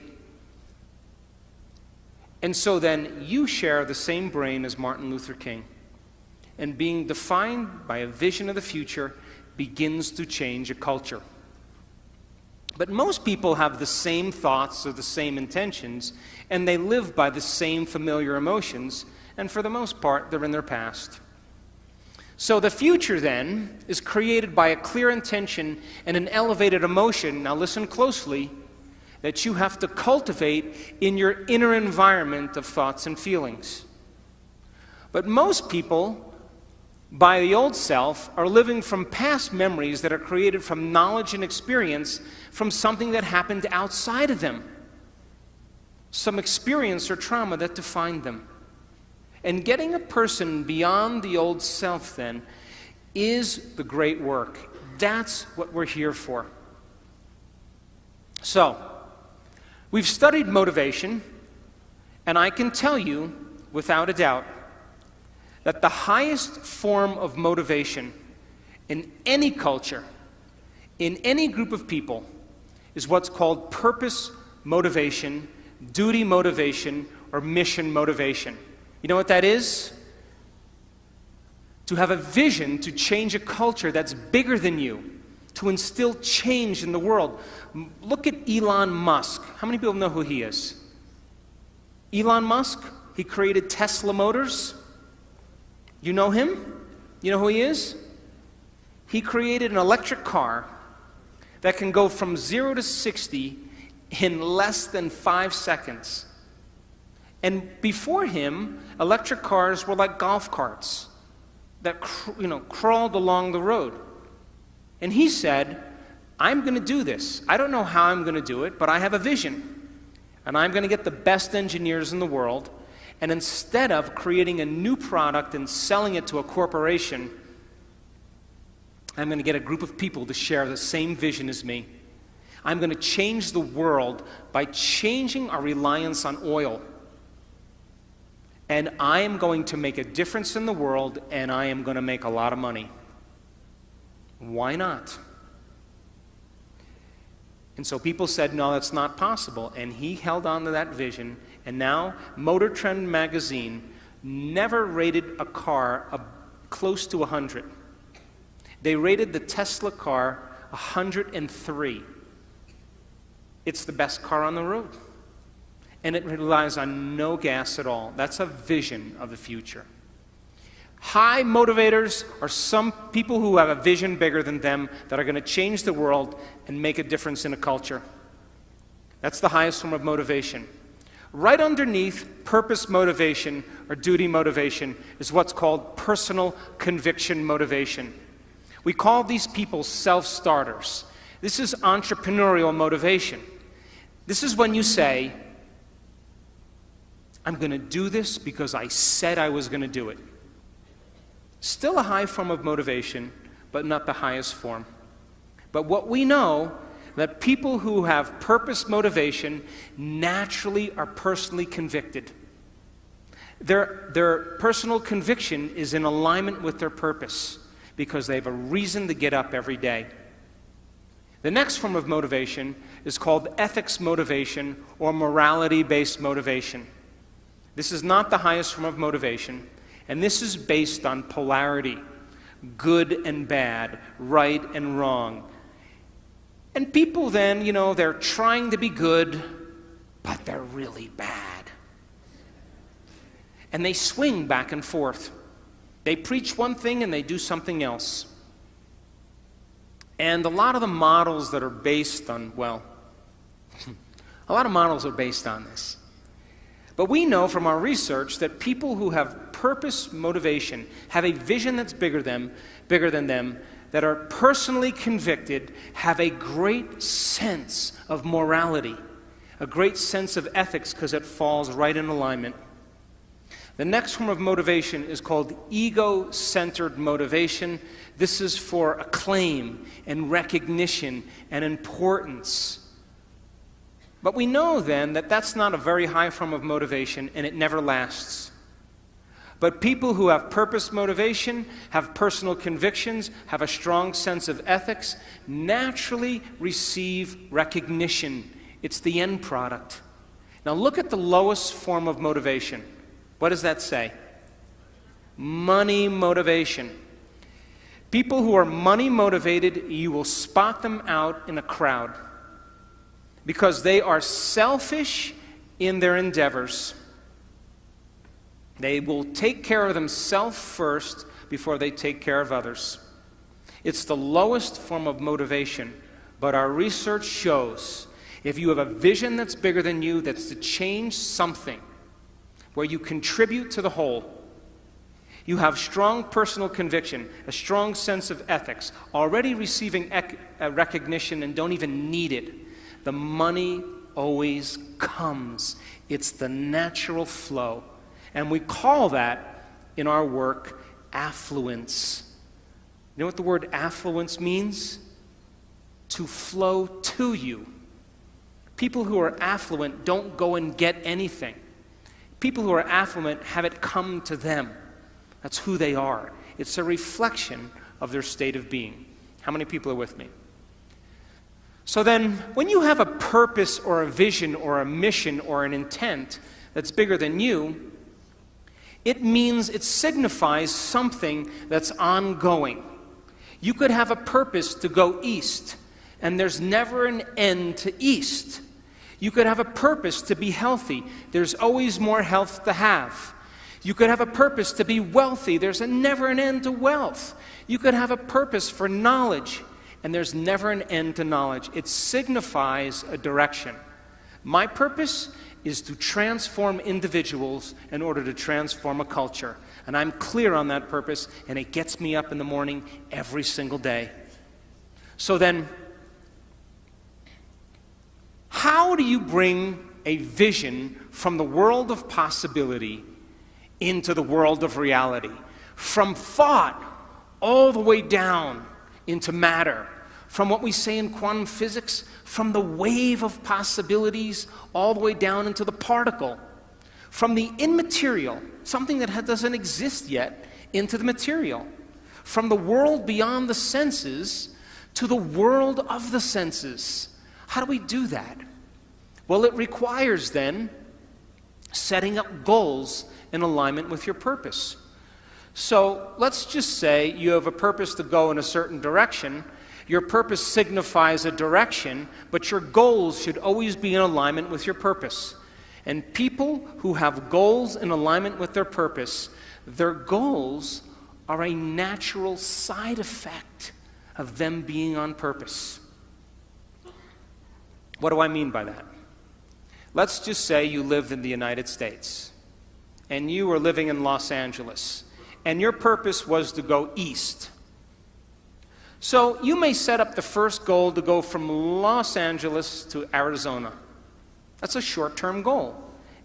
And so then you share the same brain as Martin Luther King. And being defined by a vision of the future begins to change a culture. But most people have the same thoughts or the same intentions, and they live by the same familiar emotions, and for the most part, they're in their past. So the future, then, is created by a clear intention and an elevated emotion, now listen closely, that you have to cultivate in your inner environment of thoughts and feelings. But most people, by the old self, are living from past memories that are created from knowledge and experience from something that happened outside of them. Some experience or trauma that defined them. And getting a person beyond the old self, then, is the great work. That's what we're here for. So, we've studied motivation, and I can tell you, without a doubt, that the highest form of motivation in any culture, in any group of people, is what's called purpose motivation, duty motivation, or mission motivation. You know what that is? To have a vision to change a culture that's bigger than you, to instill change in the world. Look at Elon Musk. How many people know who he is? Elon Musk, he created Tesla Motors. You know him? You know who he is? He created an electric car that can go from 0 to 60 in less than 5 seconds. And before him, electric cars were like golf carts that crawled along the road. And he said, I'm going to do this. I don't know how I'm going to do it, but I have a vision. And I'm going to get the best engineers in the world. And instead of creating a new product and selling it to a corporation, I'm going to get a group of people to share the same vision as me. I'm going to change the world by changing our reliance on oil. And I am going to make a difference in the world, and I am going to make a lot of money. Why not? And so people said, no, that's not possible. And he held on to that vision. And now, Motor Trend magazine never rated a car close to 100. They rated the Tesla car 103. It's the best car on the road. and it relies on no gas at all. That's a vision of the future. High motivators are some people who have a vision bigger than them that are going to change the world and make a difference in a culture. That's the highest form of motivation. Right underneath purpose motivation or duty motivation is what's called personal conviction motivation. We call these people self-starters. This is entrepreneurial motivation. This is when you say, I'm going to do this because I said I was going to do it. Still a high form of motivation, but not the highest form. But what we know, that people who have purpose motivation naturally are personally convicted. Their personal conviction is in alignment with their purpose because they have a reason to get up every day. The next form of motivation is called ethics motivation or morality-based motivation. This is not the highest form of motivation, and this is based on polarity, good and bad, right and wrong. And people then, they're trying to be good, but they're really bad. And they swing back and forth. They preach one thing and they do something else. And a lot of the models that are based on, a lot of models are based on this. But we know from our research that people who have purpose motivation, have a vision that's bigger than them, that are personally convicted, have a great sense of morality, a great sense of ethics because it falls right in alignment. The next form of motivation is called ego-centered motivation. This is for acclaim and recognition and importance. But we know then that that's not a very high form of motivation and it never lasts. But people who have purpose motivation, have personal convictions, have a strong sense of ethics, naturally receive recognition. It's the end product. Now look at the lowest form of motivation. What does that say? Money motivation. People who are money motivated, you will spot them out in a crowd because they are selfish in their endeavors. They will take care of themselves first before they take care of others. It's the lowest form of motivation, but our research shows if you have a vision that's bigger than you, that's to change something, where you contribute to the whole, you have strong personal conviction, a strong sense of ethics, already receiving recognition and don't even need it, the money always comes. It's the natural flow. And we call that, in our work, affluence. You know what the word affluence means? To flow to you. People who are affluent don't go and get anything. People who are affluent have it come to them. That's who they are. It's a reflection of their state of being. How many people are with me? So then, when you have a purpose or a vision or a mission or an intent that's bigger than you, it means it signifies something that's ongoing. You could have a purpose to go east, and there's never an end to east. You could have a purpose to be healthy. There's always more health to have. You could have a purpose to be wealthy. There's never an end to wealth. You could have a purpose for knowledge, and there's never an end to knowledge. It signifies a direction. My purpose is to transform individuals in order to transform a culture. And I'm clear on that purpose, and it gets me up in the morning every single day. So then, how do you bring a vision from the world of possibility into the world of reality? From thought all the way down into matter. From what we say in quantum physics, from the wave of possibilities all the way down into the particle. From the immaterial, something that doesn't exist yet, into the material. From the world beyond the senses to the world of the senses. How do we do that? Well, it requires then setting up goals in alignment with your purpose. So let's just say you have a purpose to go in a certain direction. Your purpose signifies a direction, but your goals should always be in alignment with your purpose. And people who have goals in alignment with their purpose, their goals are a natural side effect of them being on purpose. What do I mean by that? Let's just say you live in the United States, and you are living in Los Angeles, and your purpose was to go east. So you may set up the first goal to go from Los Angeles to Arizona. That's a short-term goal.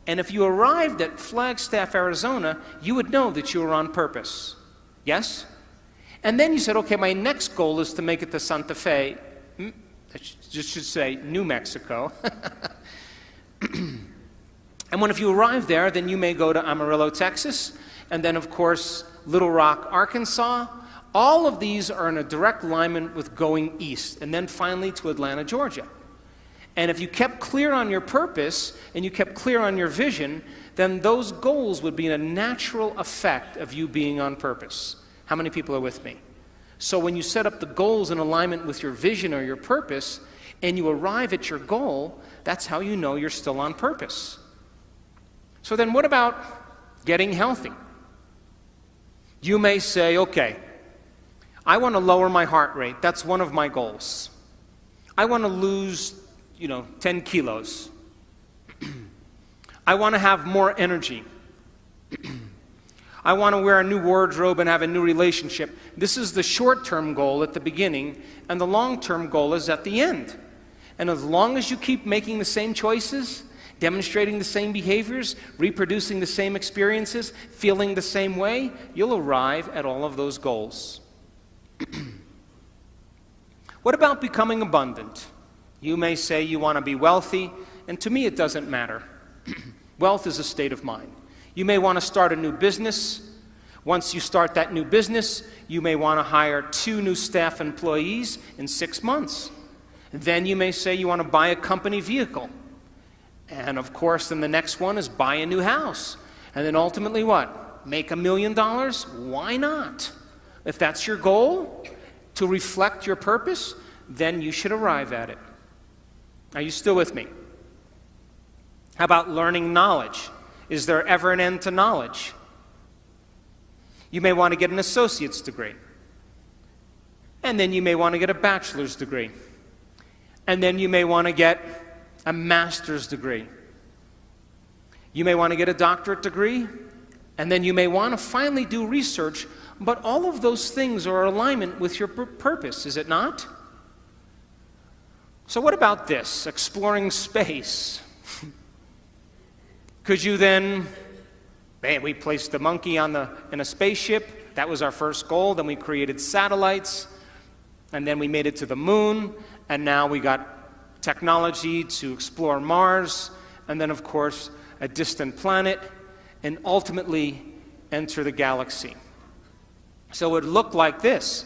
And if you arrived at Flagstaff, Arizona, you would know that you were on purpose. Yes? And then you said, okay, my next goal is to make it to Santa Fe. I should say New Mexico. And if you arrive there, then you may go to Amarillo, Texas, and then, of course, Little Rock, Arkansas. All of these are in a direct alignment with going east, and then finally to Atlanta, Georgia. And if you kept clear on your purpose and you kept clear on your vision, then those goals would be a natural effect of you being on purpose. How many people are with me? So when you set up the goals in alignment with your vision or your purpose, and you arrive at your goal, that's how you know you're still on purpose. So then what about getting healthy? You may say, okay, I want to lower my heart rate. That's one of my goals. I want to lose, 10 kilos. I want to have more energy. I want to wear a new wardrobe and have a new relationship. This is the short-term goal at the beginning, and the long-term goal is at the end. And as long as you keep making the same choices, demonstrating the same behaviors, reproducing the same experiences, feeling the same way, you'll arrive at all of those goals. What about becoming abundant? You may say you want to be wealthy, and to me it doesn't matter. Wealth is a state of mind. You may want to start a new business. Once you start that new business, you may want to hire 2 new staff employees in 6 months. Then you may say you want to buy a company vehicle. And of course, then the next one is buy a new house. And then ultimately what? Make $1 million? Why not? If that's your goal, to reflect your purpose, then you should arrive at it. Are you still with me? How about learning knowledge? Is there ever an end to knowledge? You may want to get an associate's degree. And then you may want to get a bachelor's degree. And then you may want to get a master's degree. You may want to get a doctorate degree. And then you may want to finally do research. But all of those things are in alignment with your purpose, is it not? So what about this? Exploring space. Could you then, we placed the monkey in a spaceship. That was our first goal. Then we created satellites. And then we made it to the moon. And now we got technology to explore Mars. And then, of course, a distant planet. And ultimately enter the galaxy. So it would look like this.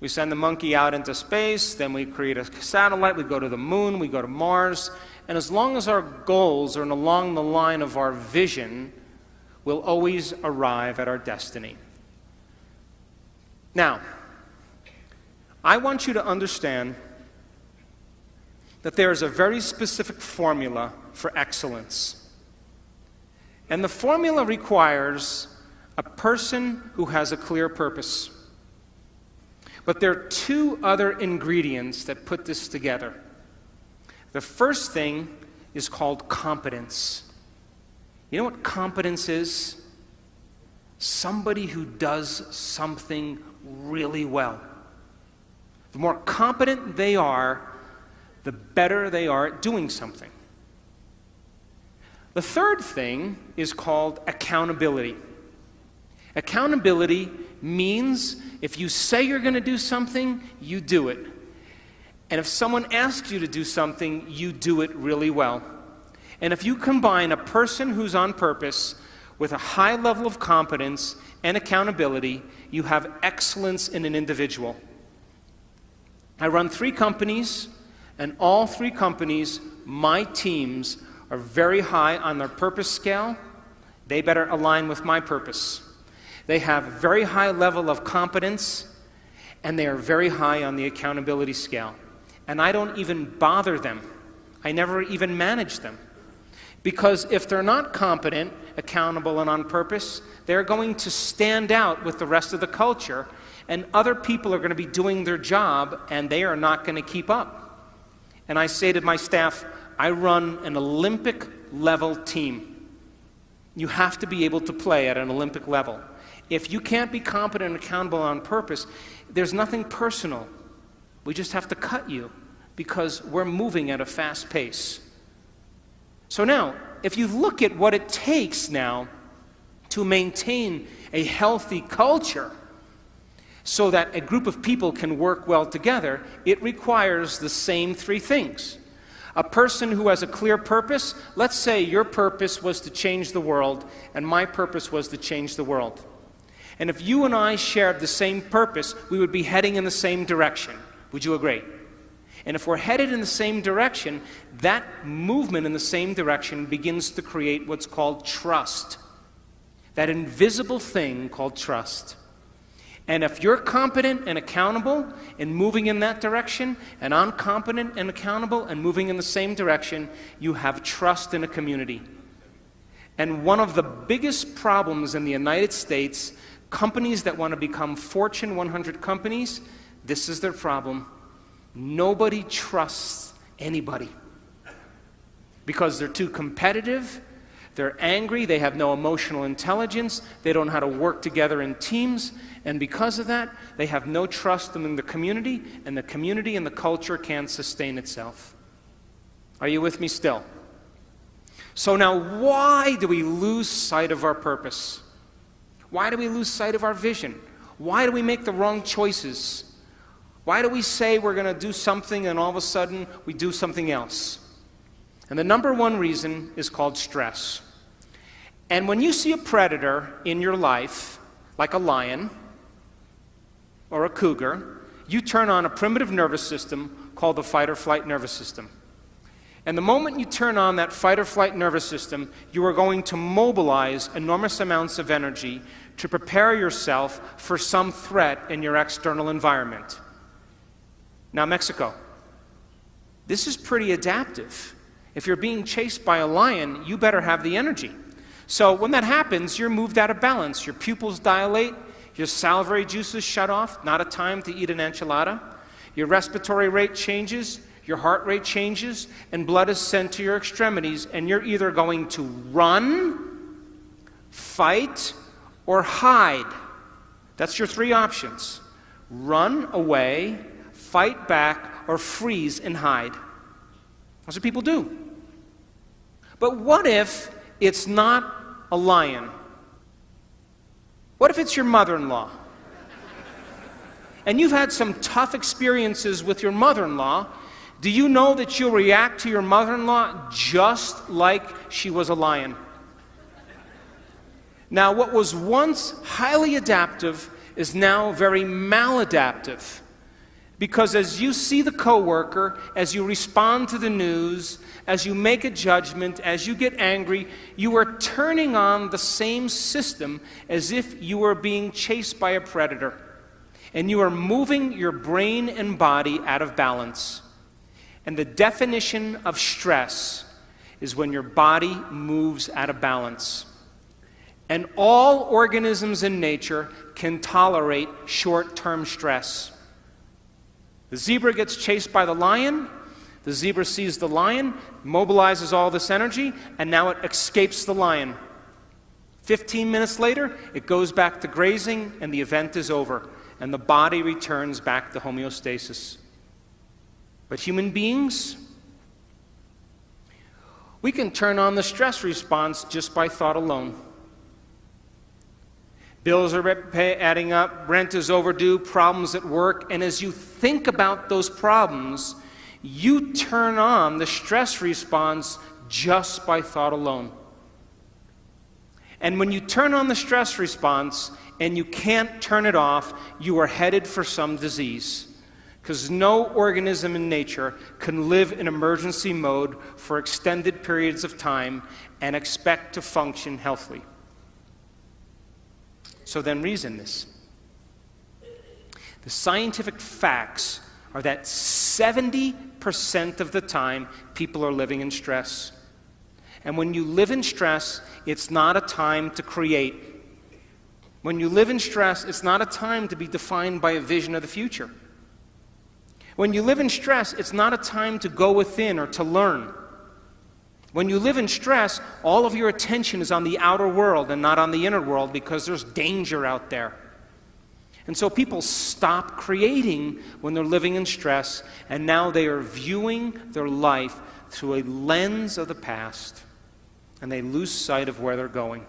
We send the monkey out into space, then we create a satellite, we go to the moon, we go to Mars, and as long as our goals are along the line of our vision, we'll always arrive at our destiny. Now, I want you to understand that there is a very specific formula for excellence. And the formula requires a person who has a clear purpose. But there are 2 other ingredients that put this together. The first thing is called competence. You know what competence is? Somebody who does something really well. The more competent they are, the better they are at doing something. The third thing is called accountability. Accountability means if you say you're going to do something, you do it. And if someone asks you to do something, you do it really well. And if you combine a person who's on purpose with a high level of competence and accountability, you have excellence in an individual. I run 3 companies, and all 3 companies, my teams, are very high on their purpose scale. They better align with my purpose. They have a very high level of competence, and they are very high on the accountability scale. And I don't even bother them. I never even manage them. Because if they're not competent, accountable, and on purpose, they're going to stand out with the rest of the culture, and other people are going to be doing their job, and they are not going to keep up. And I say to my staff, I run an Olympic-level team. You have to be able to play at an Olympic level. If you can't be competent and accountable on purpose, there's nothing personal. We just have to cut you because we're moving at a fast pace. So now, if you look at what it takes now to maintain a healthy culture so that a group of people can work well together, it requires the same three things. A person who has a clear purpose, let's say your purpose was to change the world and my purpose was to change the world. And if you and I shared the same purpose, we would be heading in the same direction. Would you agree? And if we're headed in the same direction, that movement in the same direction begins to create what's called trust. That invisible thing called trust. And if you're competent and accountable in moving in that direction, and I'm competent and accountable and moving in the same direction, you have trust in a community. And one of the biggest problems in the United States, companies that want to become Fortune 100 companies, this is their problem. Nobody trusts anybody because they're too competitive, they're angry, they have no emotional intelligence, they don't know how to work together in teams, and because of that, they have no trust in the community and the culture can't sustain itself. Are you with me still? So now, why do we lose sight of our purpose? Why do we lose sight of our vision? Why do we make the wrong choices? Why do we say we're going to do something and all of a sudden we do something else? And the number one reason is called stress. And when you see a predator in your life, like a lion or a cougar, you turn on a primitive nervous system called the fight or flight nervous system. And the moment you turn on that fight or flight nervous system, you are going to mobilize enormous amounts of energy to prepare yourself for some threat in your external environment. Now, Mexico, this is pretty adaptive. If you're being chased by a lion, you better have the energy. So when that happens, you're moved out of balance. Your pupils dilate, your salivary juices shut off, not a time to eat an enchilada. Your respiratory rate changes, your heart rate changes, and blood is sent to your extremities, and you're either going to run, fight, or hide. That's your three options. Run away, fight back, or freeze and hide. That's what people do. But what if it's not a lion? What if it's your mother-in-law? And you've had some tough experiences with your mother-in-law. Do you know that you'll react to your mother-in-law just like she was a lion? Now, what was once highly adaptive is now very maladaptive. Because as you see the coworker, as you respond to the news, as you make a judgment, as you get angry, you are turning on the same system as if you were being chased by a predator. And you are moving your brain and body out of balance. And the definition of stress is when your body moves out of balance. And all organisms in nature can tolerate short-term stress. The zebra gets chased by the lion. The zebra sees the lion, mobilizes all this energy, and now it escapes the lion. 15 minutes later, it goes back to grazing, and the event is over, and the body returns back to homeostasis. But human beings, we can turn on the stress response just by thought alone. Bills are adding up, rent is overdue, problems at work, and as you think about those problems, you turn on the stress response just by thought alone. And when you turn on the stress response and you can't turn it off, you are headed for some disease. Because no organism in nature can live in emergency mode for extended periods of time and expect to function healthily. So then reason this. The scientific facts are that 70% of the time people are living in stress. And when you live in stress, it's not a time to create. When you live in stress, it's not a time to be defined by a vision of the future. When you live in stress, it's not a time to go within or to learn. When you live in stress, all of your attention is on the outer world and not on the inner world because there's danger out there. And so people stop creating when they're living in stress, and now they are viewing their life through a lens of the past, and they lose sight of where they're going.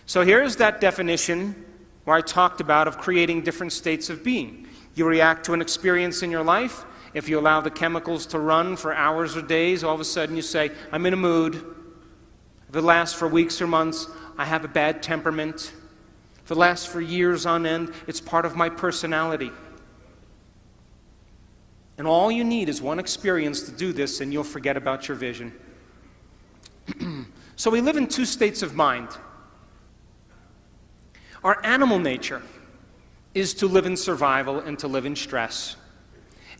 So here's that definition where I talked about of creating different states of being. You react to an experience in your life. If you allow the chemicals to run for hours or days, all of a sudden you say, I'm in a mood. If it lasts for weeks or months, I have a bad temperament. If it lasts for years on end, it's part of my personality. And all you need is one experience to do this, and you'll forget about your vision. So we live in two states of mind. Our animal nature is to live in survival and to live in stress.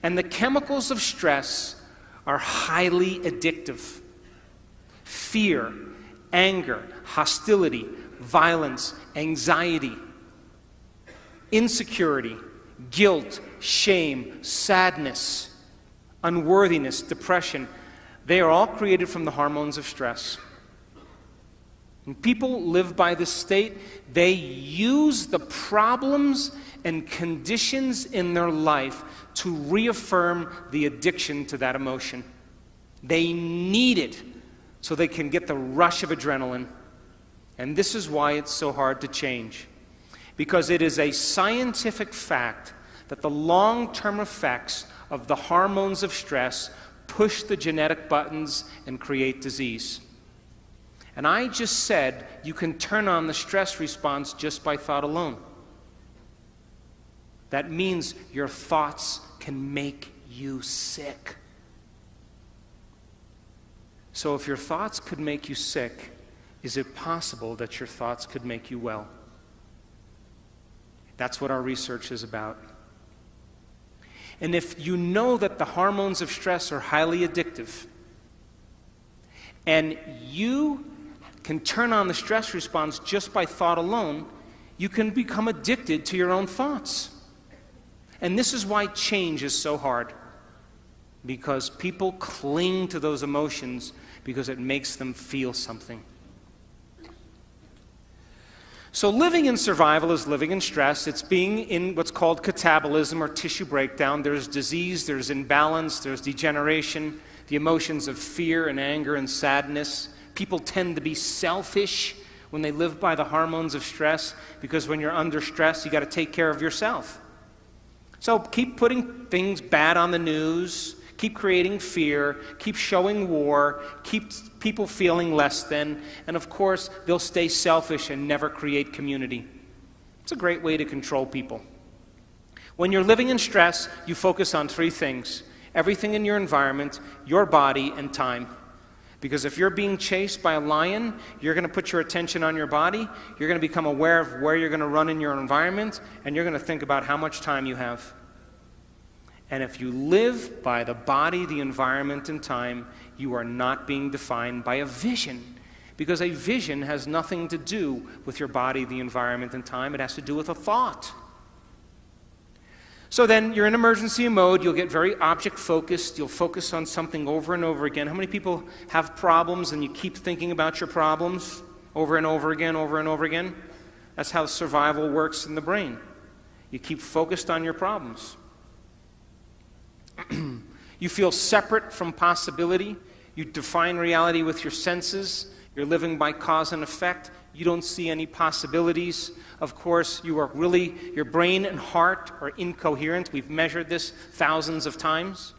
And the chemicals of stress are highly addictive. Fear, anger, hostility, violence, anxiety, insecurity, guilt, shame, sadness, unworthiness, depression, they are all created from the hormones of stress. When people live by this state, they use the problems and conditions in their life to reaffirm the addiction to that emotion. They need it so they can get the rush of adrenaline. And this is why it's so hard to change. Because it is a scientific fact that the long-term effects of the hormones of stress push the genetic buttons and create disease. And I just said you can turn on the stress response just by thought alone. That means your thoughts can make you sick. So if your thoughts could make you sick, is it possible that your thoughts could make you well? That's what our research is about. And if you know that the hormones of stress are highly addictive, and you can turn on the stress response just by thought alone, you can become addicted to your own thoughts. And this is why change is so hard. Because people cling to those emotions because it makes them feel something. So living in survival is living in stress. It's being in what's called catabolism or tissue breakdown. There's disease, there's imbalance, there's degeneration, the emotions of fear and anger and sadness. People tend to be selfish when they live by the hormones of stress because when you're under stress, you got to take care of yourself. So keep putting things bad on the news, keep creating fear, keep showing war, keep people feeling less than, and of course, they'll stay selfish and never create community. It's a great way to control people. When you're living in stress, you focus on three things: everything in your environment, your body, and time. Because if you're being chased by a lion, you're going to put your attention on your body, you're going to become aware of where you're going to run in your environment, and you're going to think about how much time you have. And if you live by the body, the environment, and time, you are not being defined by a vision. Because a vision has nothing to do with your body, the environment, and time. It has to do with a thought. So then you're in emergency mode. You'll get very object-focused. You'll focus on something over and over again. How many people have problems and you keep thinking about your problems over and over again, over and over again? That's how survival works in the brain. You keep focused on your problems. You feel separate from possibility. You define reality with your senses. You're living by cause and effect. You don't see any possibilities. Of course, your brain and heart are incoherent. We've measured this thousands of times.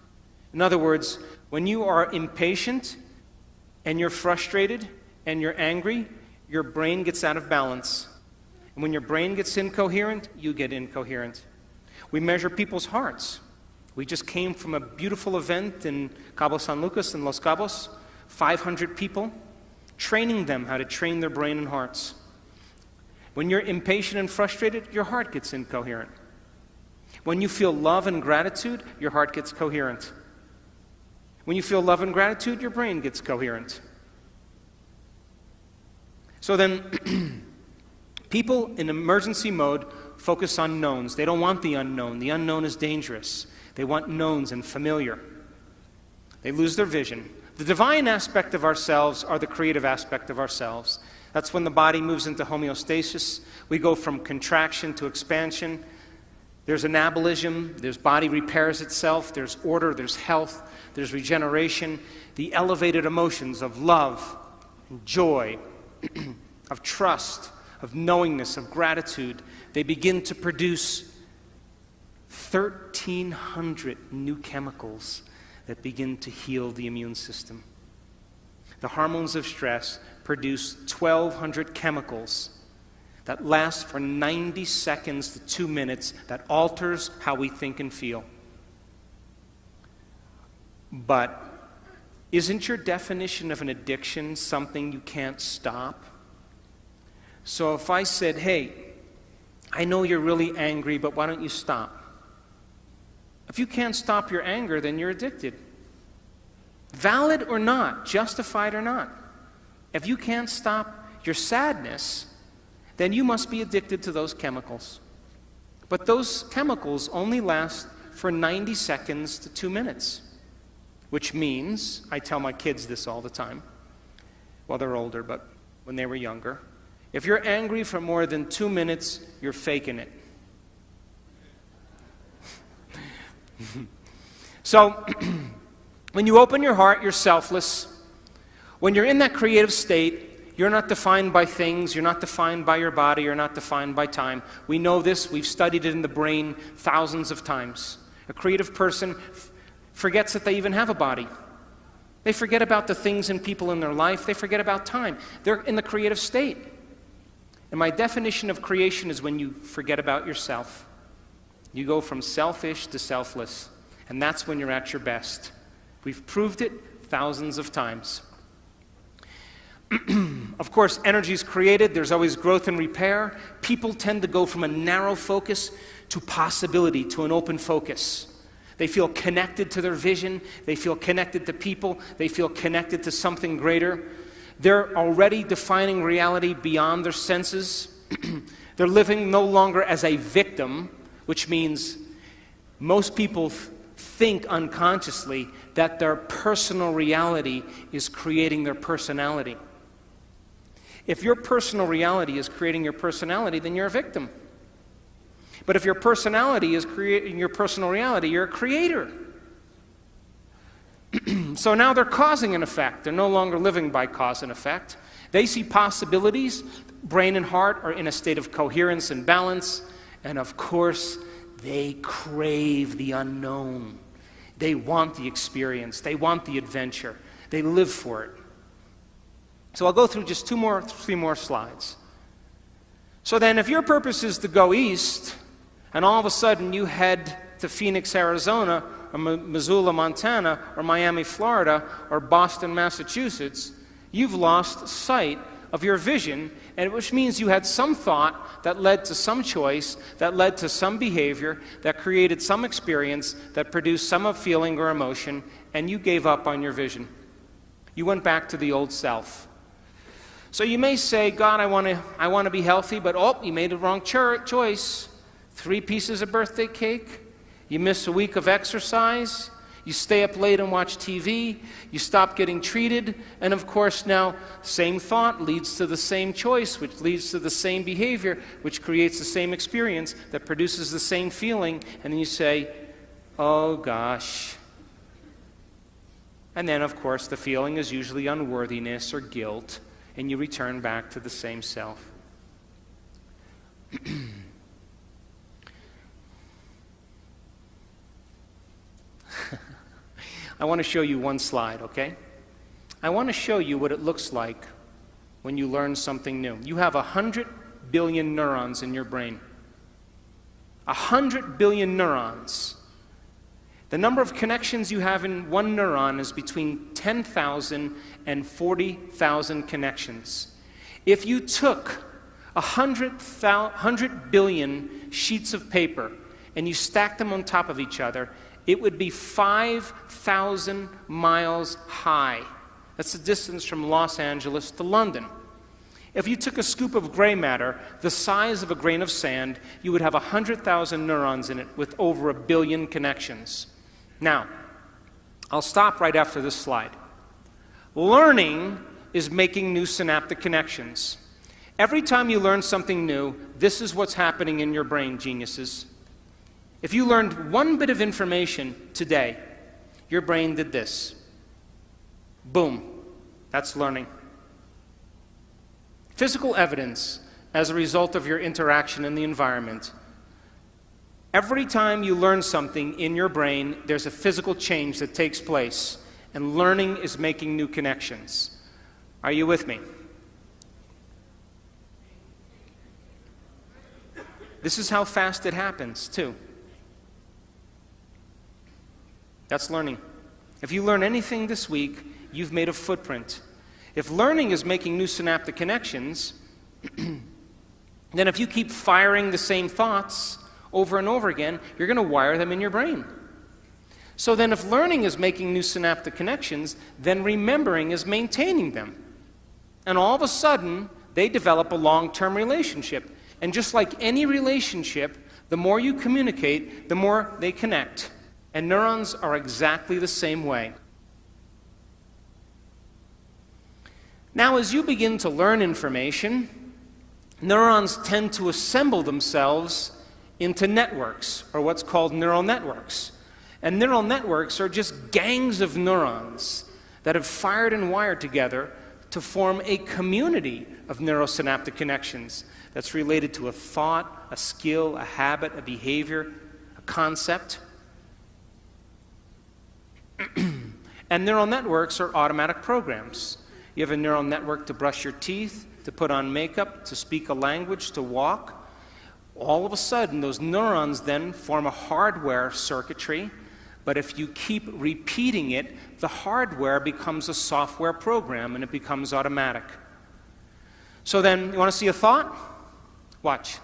In other words, when you are impatient and you're frustrated and you're angry, your brain gets out of balance. And when your brain gets incoherent, you get incoherent. We measure people's hearts. We just came from a beautiful event in Cabo San Lucas in Los Cabos, 500 people, training them how to train their brain and hearts. When you're impatient and frustrated, your heart gets incoherent. When you feel love and gratitude, your heart gets coherent. When you feel love and gratitude, your brain gets coherent. So then, people in emergency mode focus on knowns. They don't want the unknown. The unknown is dangerous. They want knowns and familiar. They lose their vision. The divine aspect of ourselves are the creative aspect of ourselves. That's when the body moves into homeostasis. We go from contraction to expansion. There's anabolism. There's body repairs itself. There's order. There's health. There's regeneration. The elevated emotions of love and joy, of trust, of knowingness, of gratitude, they begin to produce 1,300 new chemicals that begin to heal the immune system. The hormones of stress produce 1,200 chemicals that last for 90 seconds to 2 minutes that alters how we think and feel. But isn't your definition of an addiction something you can't stop? So if I said, hey, I know you're really angry, but why don't you stop? If you can't stop your anger, then you're addicted. Valid or not, justified or not. If you can't stop your sadness, then you must be addicted to those chemicals. But those chemicals only last for 90 seconds to 2 minutes, which means, I tell my kids this all the time, well, they're older, but when they were younger, if you're angry for more than 2 minutes, you're faking it. So, when you open your heart, you're selfless. When you're in that creative state, you're not defined by things, you're not defined by your body, you're not defined by time. We know this, we've studied it in the brain thousands of times. A creative person forgets that they even have a body. They forget about the things and people in their life, they forget about time. They're in the creative state. And my definition of creation is when you forget about yourself. You go from selfish to selfless. And that's when you're at your best. We've proved it thousands of times. Of course, energy is created. There's always growth and repair. People tend to go from a narrow focus to possibility, to an open focus. They feel connected to their vision. They feel connected to people. They feel connected to something greater. They're already defining reality beyond their senses. They're living no longer as a victim, which means most people think unconsciously that their personal reality is creating their personality. If your personal reality is creating your personality, then you're a victim. But if your personality is creating your personal reality, you're a creator. So now they're causing an effect. They're no longer living by cause and effect. They see possibilities. Brain and heart are in a state of coherence and balance. And of course, they crave the unknown. They want the experience. They want the adventure. They live for it. So I'll go through just three more slides. So then if your purpose is to go east, and all of a sudden you head to Phoenix, Arizona, or Missoula, Montana, or Miami, Florida, or Boston, Massachusetts, you've lost sight of your vision, and which means you had some thought that led to some choice, that led to some behavior, that created some experience, that produced some feeling or emotion, and you gave up on your vision. You went back to the old self. So you may say, God, I want to be healthy, but oh, you made the wrong choice. 3 pieces of birthday cake. You miss a week of exercise. You stay up late and watch TV. You stop getting treated. And of course now, same thought leads to the same choice, which leads to the same behavior, which creates the same experience, that produces the same feeling. And then you say, oh gosh. And then of course the feeling is usually unworthiness or guilt, and you return back to the same self. I want to show you one slide, okay? I want to show you what it looks like when you learn something new. You have 100 billion neurons in your brain. 100 billion neurons. The number of connections you have in one neuron is between 10,000 and 40,000 connections. If you took 100 billion sheets of paper and you stacked them on top of each other, it would be 5,000 miles high. That's the distance from Los Angeles to London. If you took a scoop of gray matter, the size of a grain of sand, you would have 100,000 neurons in it with over 1 billion connections. Now, I'll stop right after this slide. Learning is making new synaptic connections. Every time you learn something new, this is what's happening in your brain, geniuses. If you learned one bit of information today, your brain did this. Boom. That's learning. Physical evidence as a result of your interaction in the environment. Every time you learn something in your brain, there's a physical change that takes place, and learning is making new connections. Are you with me? This is how fast it happens, too. That's learning. If you learn anything this week, you've made a footprint. If learning is making new synaptic connections, then if you keep firing the same thoughts over and over again, you're going to wire them in your brain. So then if learning is making new synaptic connections, then remembering is maintaining them. And all of a sudden, they develop a long-term relationship. And just like any relationship, the more you communicate, the more they connect. And neurons are exactly the same way. Now, as you begin to learn information, neurons tend to assemble themselves into networks, or what's called neural networks. And neural networks are just gangs of neurons that have fired and wired together to form a community of neurosynaptic connections that's related to a thought, a skill, a habit, a behavior, a concept. And neural networks are automatic programs. You have a neural network to brush your teeth, to put on makeup, to speak a language, to walk. All of a sudden, those neurons then form a hardware circuitry, but if you keep repeating it, the hardware becomes a software program and it becomes automatic. So then, you want to see a thought? Watch.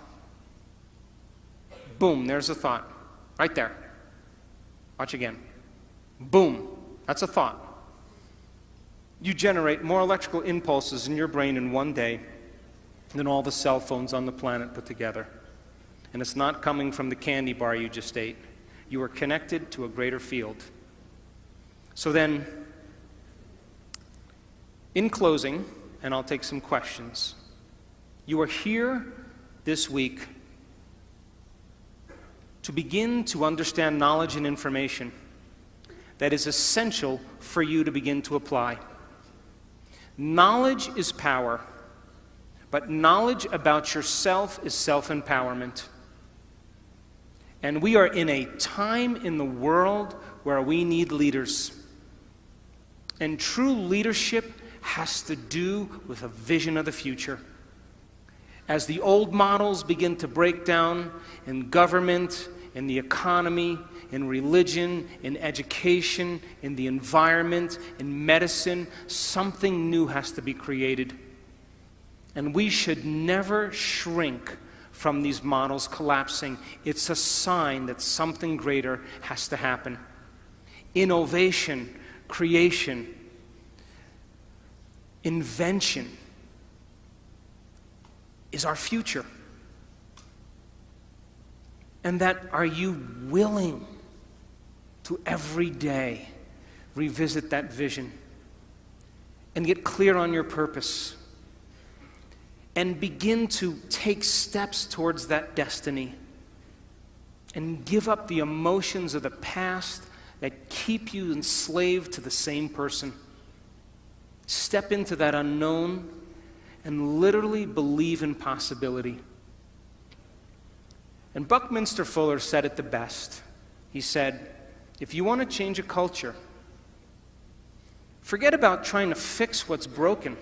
Boom, there's a thought. Right there. Watch again. Boom, that's a thought. You generate more electrical impulses in your brain in one day than all the cell phones on the planet put together. And it's not coming from the candy bar you just ate. You are connected to a greater field. So then, in closing, and I'll take some questions, you are here this week to begin to understand knowledge and information that is essential for you to begin to apply. Knowledge is power, but knowledge about yourself is self-empowerment. And we are in a time in the world where we need leaders. And true leadership has to do with a vision of the future. As the old models begin to break down in government, in the economy, in religion, in education, in the environment, in medicine, something new has to be created. And we should never shrink from these models collapsing. It's a sign that something greater has to happen. Innovation, creation, invention is our future. And that, are you willing to every day revisit that vision and get clear on your purpose and begin to take steps towards that destiny and give up the emotions of the past that keep you enslaved to the same person? Step into that unknown and literally believe in possibility. And Buckminster Fuller said it the best. He said, if you want to change a culture, forget about trying to fix what's broken.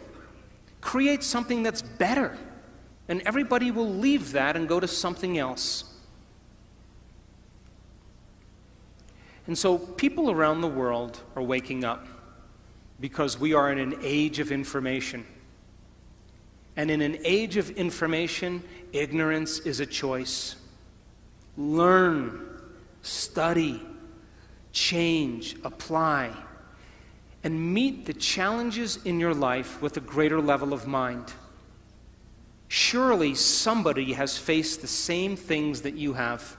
Create something that's better, and everybody will leave that and go to something else. And so people around the world are waking up because we are in an age of information. And in an age of information, ignorance is a choice. Learn, study, change, apply, and meet the challenges in your life with a greater level of mind. Surely somebody has faced the same things that you have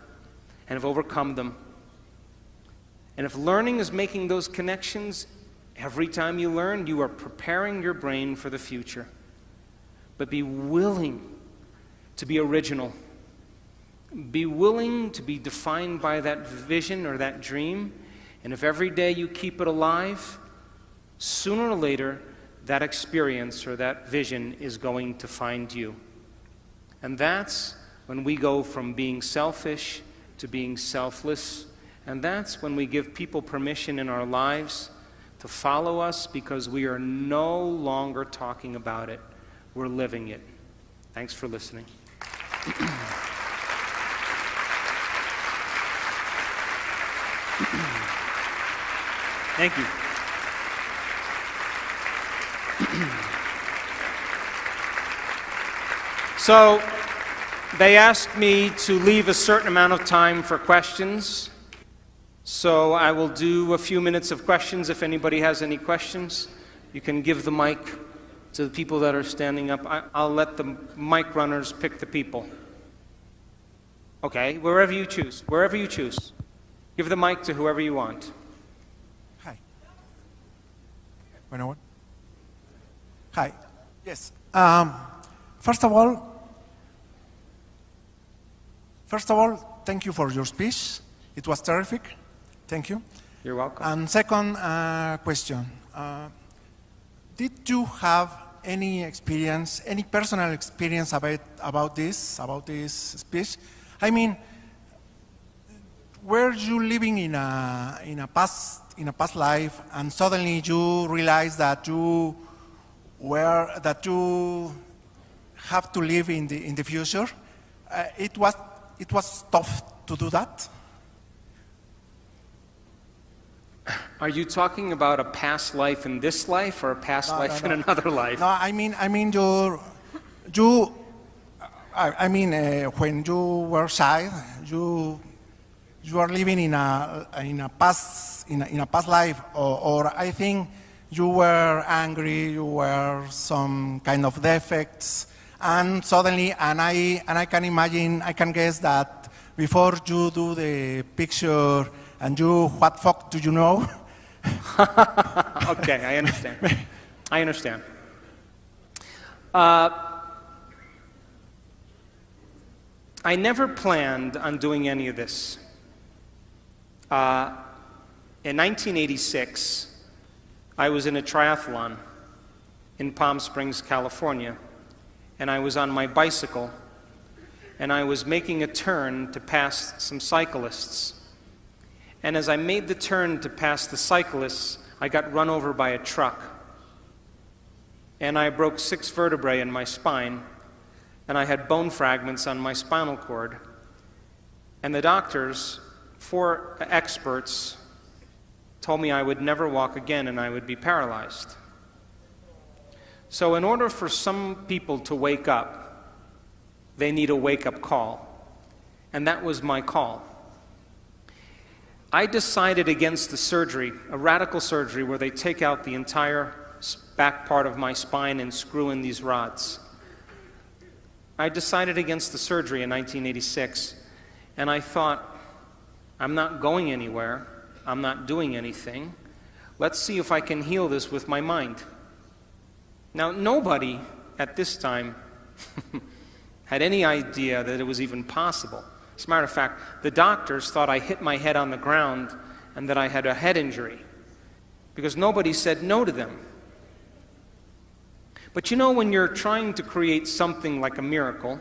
and have overcome them. And if learning is making those connections, every time you learn, you are preparing your brain for the future. But be willing to be original. Be willing to be defined by that vision or that dream. And if every day you keep it alive, sooner or later, that experience or that vision is going to find you. And that's when we go from being selfish to being selfless. And that's when we give people permission in our lives to follow us, because we are no longer talking about it. We're living it. Thanks for listening. Thank you. So, they asked me to leave a certain amount of time for questions. So I will do a few minutes of questions. If anybody has any questions, you can give the mic to the people that are standing up. I'll let the mic runners pick the people. Okay, wherever you choose. Wherever you choose. Give the mic to whoever you want. Hi. Bueno. Hi. Yes. First of all, thank you for your speech. It was terrific. Thank you. You're welcome. And second question. Did you have any experience, any personal experience about this speech? I mean, were you living in a past life, and suddenly you realized that you have to live in the future? It was tough to do that. Are you talking about a past life in this life or a past life in another life? No, I mean when you were child, you are living in a past life, or I think you were angry, you were some kind of defects, and suddenly, and I can imagine, I can guess that before you do the picture, and you, what fuck do you know? Okay, I understand. I understand. I never planned on doing any of this. In 1986, I was in a triathlon in Palm Springs, California, and I was on my bicycle, and I was making a turn to pass some cyclists. And as I made the turn to pass the cyclists, I got run over by a truck. And I broke 6 vertebrae in my spine, and I had bone fragments on my spinal cord. And the doctors, 4 experts, told me I would never walk again and I would be paralyzed. So in order for some people to wake up, they need a wake-up call. And that was my call. I decided against the surgery, a radical surgery where they take out the entire back part of my spine and screw in these rods. I decided against the surgery in 1986, and I thought, I'm not going anywhere, I'm not doing anything. Let's see if I can heal this with my mind. Now, nobody at this time had any idea that it was even possible. As a matter of fact, the doctors thought I hit my head on the ground and that I had a head injury, because nobody said no to them. But you know, when you're trying to create something like a miracle,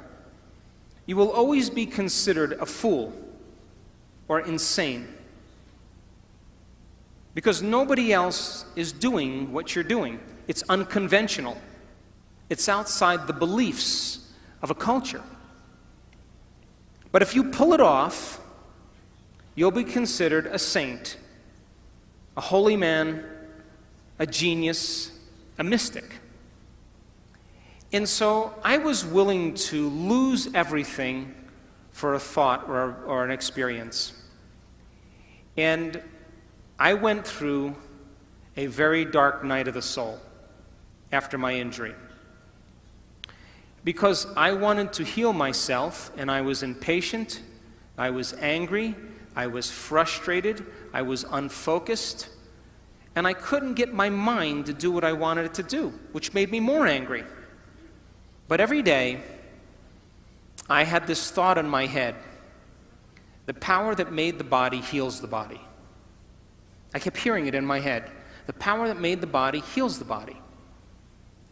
you will always be considered a fool or insane, because nobody else is doing what you're doing. It's unconventional. It's outside the beliefs of a culture. But if you pull it off, you'll be considered a saint, a holy man, a genius, a mystic. And so I was willing to lose everything for a thought or an experience. And I went through a very dark night of the soul after my injury. because I wanted to heal myself, and I was impatient, I was angry, I was frustrated, I was unfocused, and I couldn't get my mind to do what I wanted it to do, which made me more angry. But every day, I had this thought in my head: the power that made the body heals the body. I kept hearing it in my head. The power that made the body heals the body.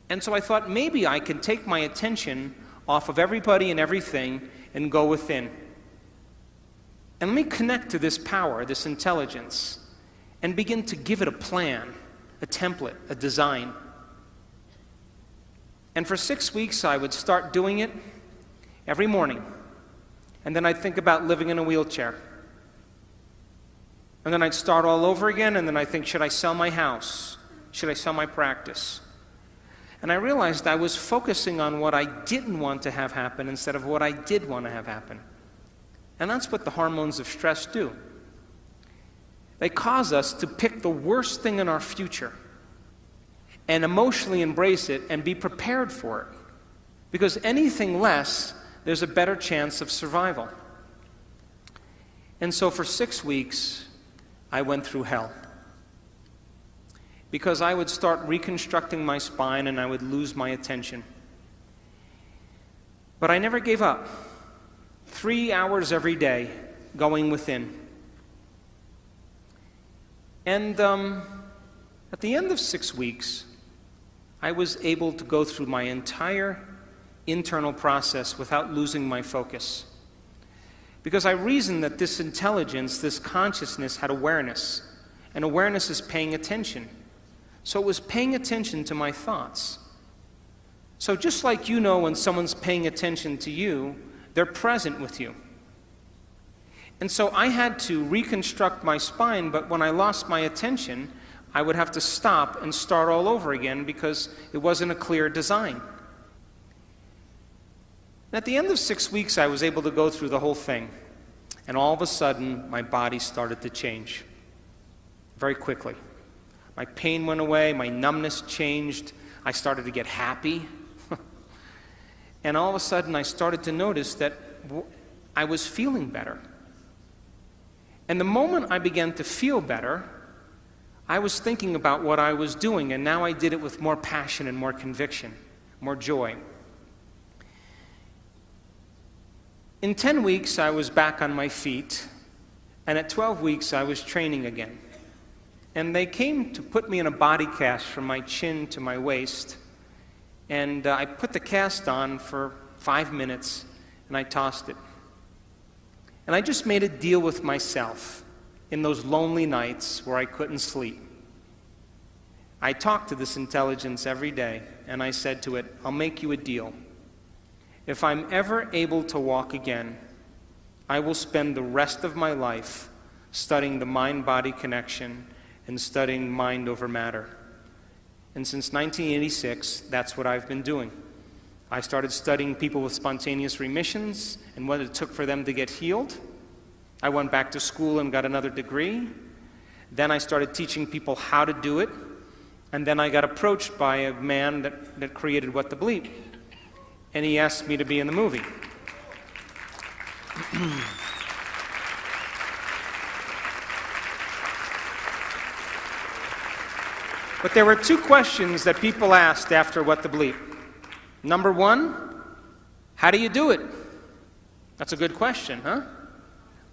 And so I thought, maybe I can take my attention off of everybody and everything and go within. And let me connect to this power, this intelligence, and begin to give it a plan, a template, a design. And for 6 weeks, I would start doing it every morning. And then I'd think about living in a wheelchair. And then I'd start all over again, and then I'd think, should I sell my house? Should I sell my practice? And I realized I was focusing on what I didn't want to have happen instead of what I did want to have happen. And that's what the hormones of stress do. They cause us to pick the worst thing in our future and emotionally embrace it and be prepared for it. Because anything less, there's a better chance of survival. And so for 6 weeks, I went through hell. Because I would start reconstructing my spine and I would lose my attention. But I never gave up. 3 hours every day going within. And at the end of 6 weeks, I was able to go through my entire internal process without losing my focus. Because I reasoned that this intelligence, this consciousness had awareness. And awareness is paying attention. So it was paying attention to my thoughts. So just like you know when someone's paying attention to you, they're present with you. And so I had to reconstruct my spine, but when I lost my attention, I would have to stop and start all over again because it wasn't a clear design. And at the end of 6 weeks, I was able to go through the whole thing. And all of a sudden, my body started to change very quickly. My pain went away, my numbness changed, I started to get happy. And all of a sudden I started to notice that I was feeling better. And the moment I began to feel better, I was thinking about what I was doing, and now I did it with more passion and more conviction, more joy. In 10 weeks I was back on my feet, and at 12 weeks I was training again. And they came to put me in a body cast from my chin to my waist. And I put the cast on for 5 minutes, and I tossed it. And I just made a deal with myself in those lonely nights where I couldn't sleep. I talked to this intelligence every day, and I said to it, I'll make you a deal. If I'm ever able to walk again, I will spend the rest of my life studying the mind-body connection and studying mind over matter. And since 1986, that's what I've been doing. I started studying people with spontaneous remissions and what it took for them to get healed. I went back to school and got another degree. Then I started teaching people how to do it. And then I got approached by a man that created What the Bleep. And he asked me to be in the movie. But there were 2 questions that people asked after What the Bleep. Number 1, how do you do it? That's a good question, huh?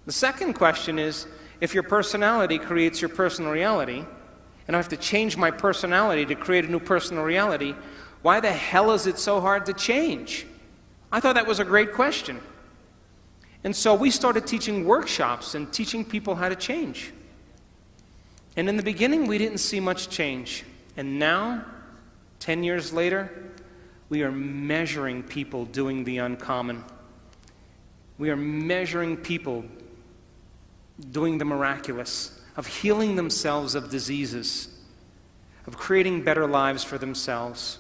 The second question is, if your personality creates your personal reality, and I have to change my personality to create a new personal reality, why the hell is it so hard to change? I thought that was a great question. And so we started teaching workshops and teaching people how to change. And in the beginning, we didn't see much change. And now, 10 years later, we are measuring people doing the uncommon. We are measuring people doing the miraculous, of healing themselves of diseases, of creating better lives for themselves.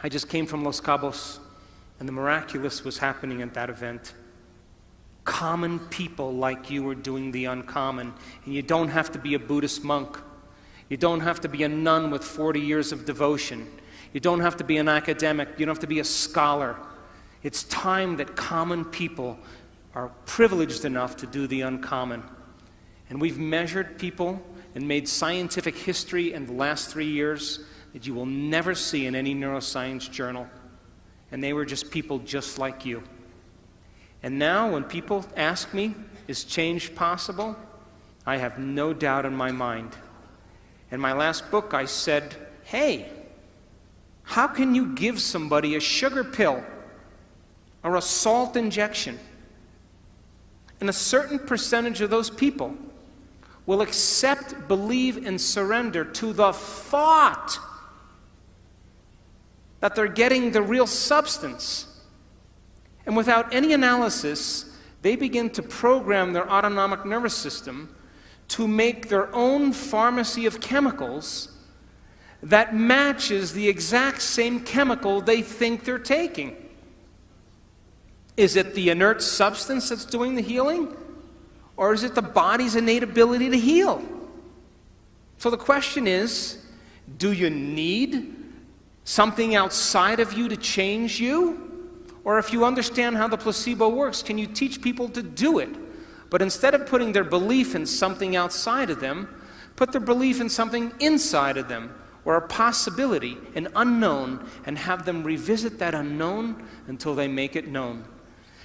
I just came from Los Cabos, and the miraculous was happening at that event. Common people like you are doing the uncommon. And you don't have to be a Buddhist monk. You don't have to be a nun with 40 years of devotion. You don't have to be an academic. You don't have to be a scholar. It's time that common people are privileged enough to do the uncommon. And we've measured people and made scientific history in the last 3 years that you will never see in any neuroscience journal. And they were just people just like you. And now when people ask me, is change possible? I have no doubt in my mind. In my last book, I said, hey, how can you give somebody a sugar pill or a salt injection, and a certain percentage of those people will accept, believe, and surrender to the thought that they're getting the real substance? And without any analysis, they begin to program their autonomic nervous system to make their own pharmacy of chemicals that matches the exact same chemical they think they're taking. Is it the inert substance that's doing the healing? Or is it the body's innate ability to heal? So the question is, do you need something outside of you to change you? Or if you understand how the placebo works, can you teach people to do it? But instead of putting their belief in something outside of them, put their belief in something inside of them, or a possibility, an unknown, and have them revisit that unknown until they make it known.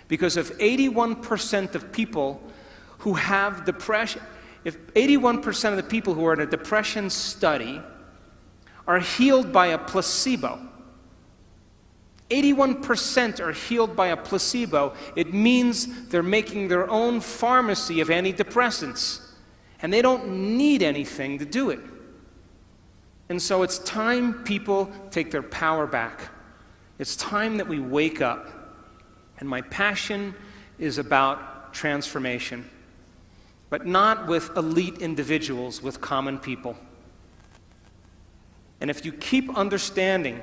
Because if 81% of people who have depression, if 81% of the people who are in a depression study are healed by a placebo, 81% are healed by a placebo, it means they're making their own pharmacy of antidepressants. And they don't need anything to do it. And so it's time people take their power back. It's time that we wake up. And my passion is about transformation, but not with elite individuals, with common people. And if you keep understanding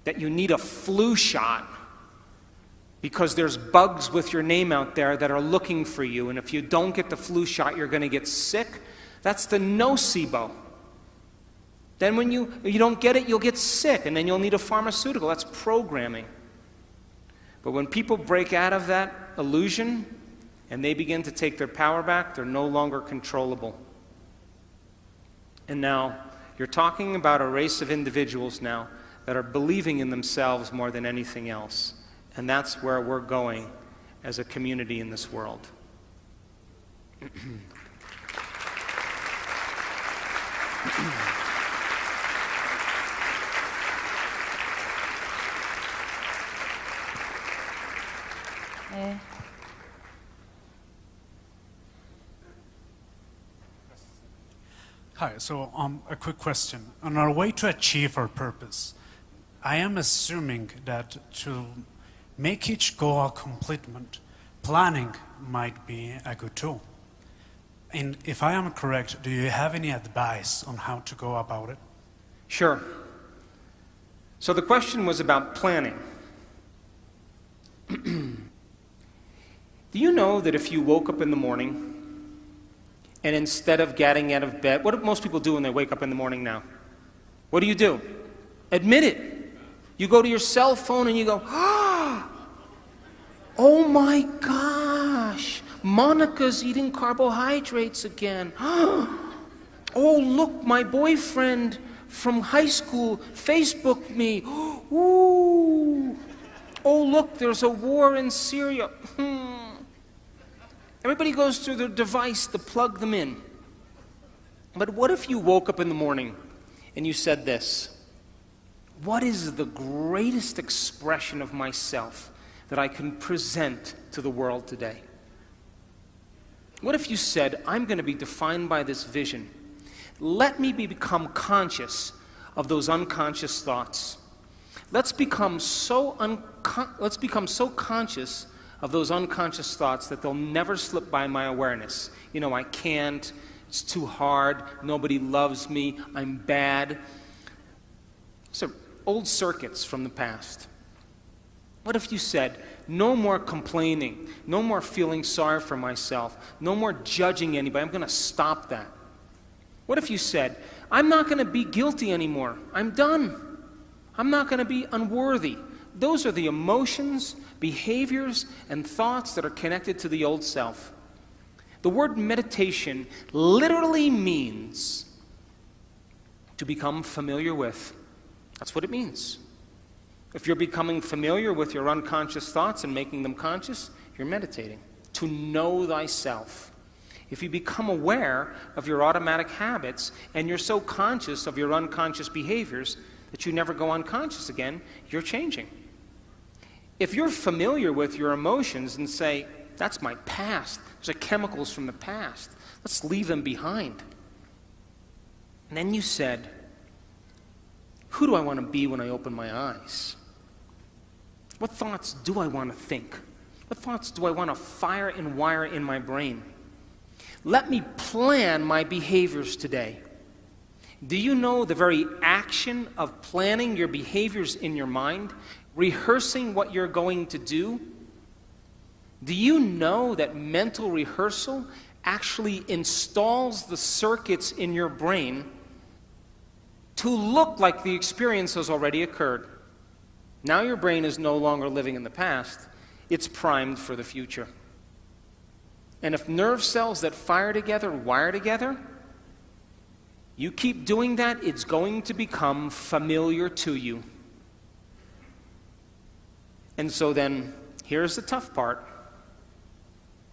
that you need a flu shot because there's bugs with your name out there that are looking for you, and if you don't get the flu shot, you're going to get sick, that's the nocebo. Then when you don't get it, you'll get sick, and then you'll need a pharmaceutical. That's programming. But when people break out of that illusion and they begin to take their power back, they're no longer controllable. And now, you're talking about a race of individuals now that are believing in themselves more than anything else. And that's where we're going as a community in this world. Hi, so a quick question. On our way to achieve our purpose, I am assuming that to make each goal a completement, planning might be a good tool. And if I am correct, do you have any advice on how to go about it? Sure. So the question was about planning. Do you know that if you woke up in the morning and instead of getting out of bed, what do most people do when they wake up in the morning now? What do? Admit it. You go to your cell phone and you go, oh my gosh, Monica's eating carbohydrates again. Oh, look, my boyfriend from high school Facebooked me. Ooh. Oh, look, there's a war in Syria. Everybody goes through their device to plug them in. But what if you woke up in the morning and you said this? What is the greatest expression of myself that I can present to the world today? What if you said, I'm going to be defined by this vision. Let me become conscious of those unconscious thoughts. Let's become so conscious of those unconscious thoughts that they'll never slip by my awareness. You know, I can't, it's too hard, nobody loves me, I'm bad. So, old circuits from the past. What if you said, no more complaining, no more feeling sorry for myself, no more judging anybody, I'm going to stop that. What if you said, I'm not going to be guilty anymore, I'm done. I'm not going to be unworthy. Those are the emotions, behaviors, and thoughts that are connected to the old self. The word meditation literally means to become familiar with. That's what it means. If you're becoming familiar with your unconscious thoughts and making them conscious, you're meditating. To know thyself. If you become aware of your automatic habits and you're so conscious of your unconscious behaviors that you never go unconscious again, you're changing. If you're familiar with your emotions and say, that's my past, those are chemicals from the past, let's leave them behind. And then you said, who do I want to be when I open my eyes? What thoughts do I want to think? What thoughts do I want to fire and wire in my brain? Let me plan my behaviors today. Do you know the very action of planning your behaviors in your mind, rehearsing what you're going to do? Do you know that mental rehearsal actually installs the circuits in your brain to look like the experience has already occurred? Now your brain is no longer living in the past, it's primed for the future. And if nerve cells that fire together wire together, you keep doing that, it's going to become familiar to you. And so then, here's the tough part.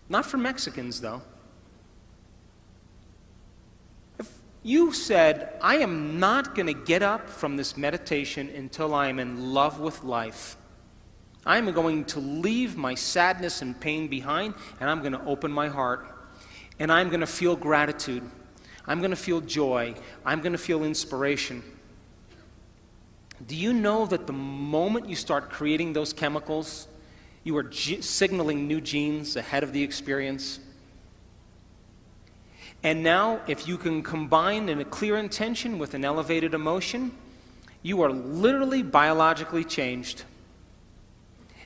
Not for Mexicans, though. If you said, I am not going to get up from this meditation until I am in love with life. I'm going to leave my sadness and pain behind, and I'm going to open my heart, and I'm going to feel gratitude. I'm going to feel joy. I'm going to feel inspiration. Do you know that the moment you start creating those chemicals, you are signaling new genes ahead of the experience? And now, if you can combine a clear intention with an elevated emotion, you are literally biologically changed.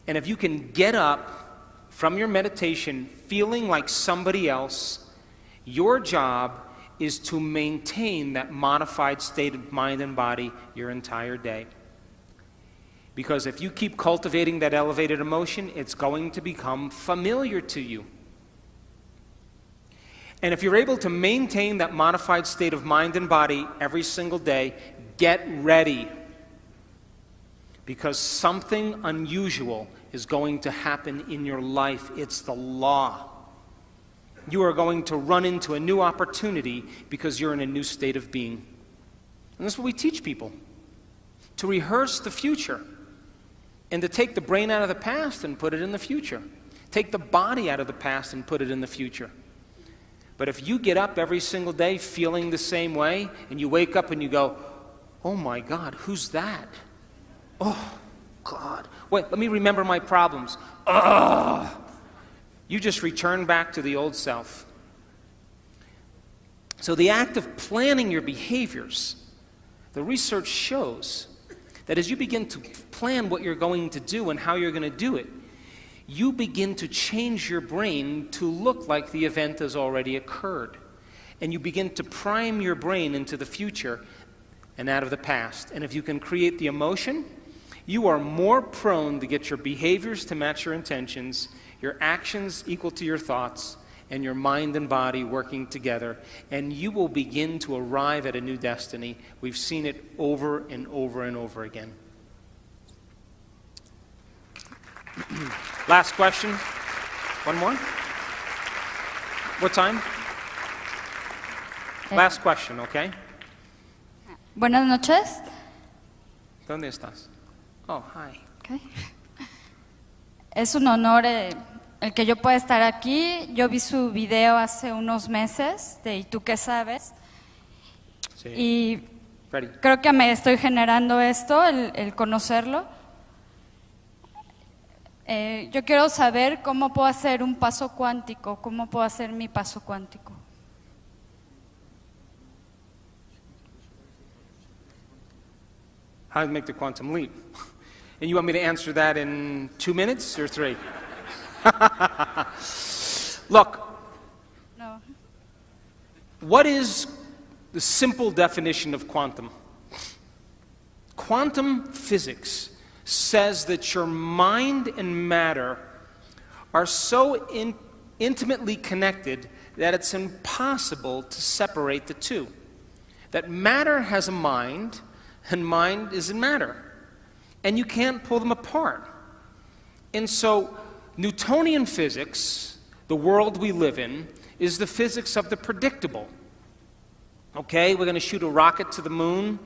And if you can get up from your meditation feeling like somebody else, your job is to maintain that modified state of mind and body your entire day. Because if you keep cultivating that elevated emotion, it's going to become familiar to you. And if you're able to maintain that modified state of mind and body every single day, get ready. Because something unusual is going to happen in your life. It's the law. You are going to run into a new opportunity because you're in a new state of being. And that's what we teach people. To rehearse the future. And to take the brain out of the past and put it in the future. Take the body out of the past and put it in the future. But if you get up every single day feeling the same way, and you wake up and you go, oh my God, who's that? Oh, God. Wait, let me remember my problems. Ugh. You just return back to the old self. So the act of planning your behaviors, the research shows that as you begin to plan what you're going to do and how you're going to do it, you begin to change your brain to look like the event has already occurred. And you begin to prime your brain into the future and out of the past. And if you can create the emotion, you are more prone to get your behaviors to match your intentions, your actions equal to your thoughts, and your mind and body working together. And you will begin to arrive at a new destiny. We've seen it over and over and over again. Last question. One more? What time? Last question, okay? Buenas noches. ¿Dónde estás? Oh, hi. Okay. Es un honor el que yo pueda estar aquí. Yo vi su video hace unos meses de ¿Y tú qué sabes? Sí. Y Ready. creo que me estoy generando esto, el conocerlo. Yo quiero saber cómo puedo hacer un paso cuántico, cómo puedo hacer mi paso cuántico. How to make the quantum leap. And you want me to answer that in 2 minutes or 3? Look, No. what is the simple definition of quantum? quantum physics says that your mind and matter are so intimately connected that it's impossible to separate the two. That matter has a mind, and mind is in matter. And you can't pull them apart. And so, Newtonian physics, the world we live in, is the physics of the predictable. Okay, we're going to shoot a rocket to the moon.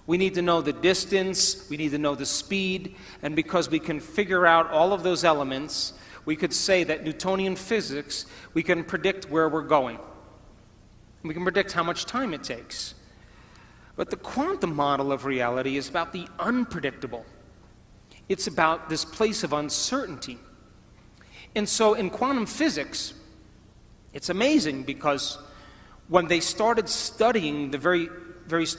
We need to know the distance, we need to know the speed, and because we can figure out all of those elements, we could say that Newtonian physics, we can predict where we're going. We can predict how much time it takes. But the quantum model of reality is about the unpredictable. It's about this place of uncertainty. And so in quantum physics, it's amazing because when they started studying the very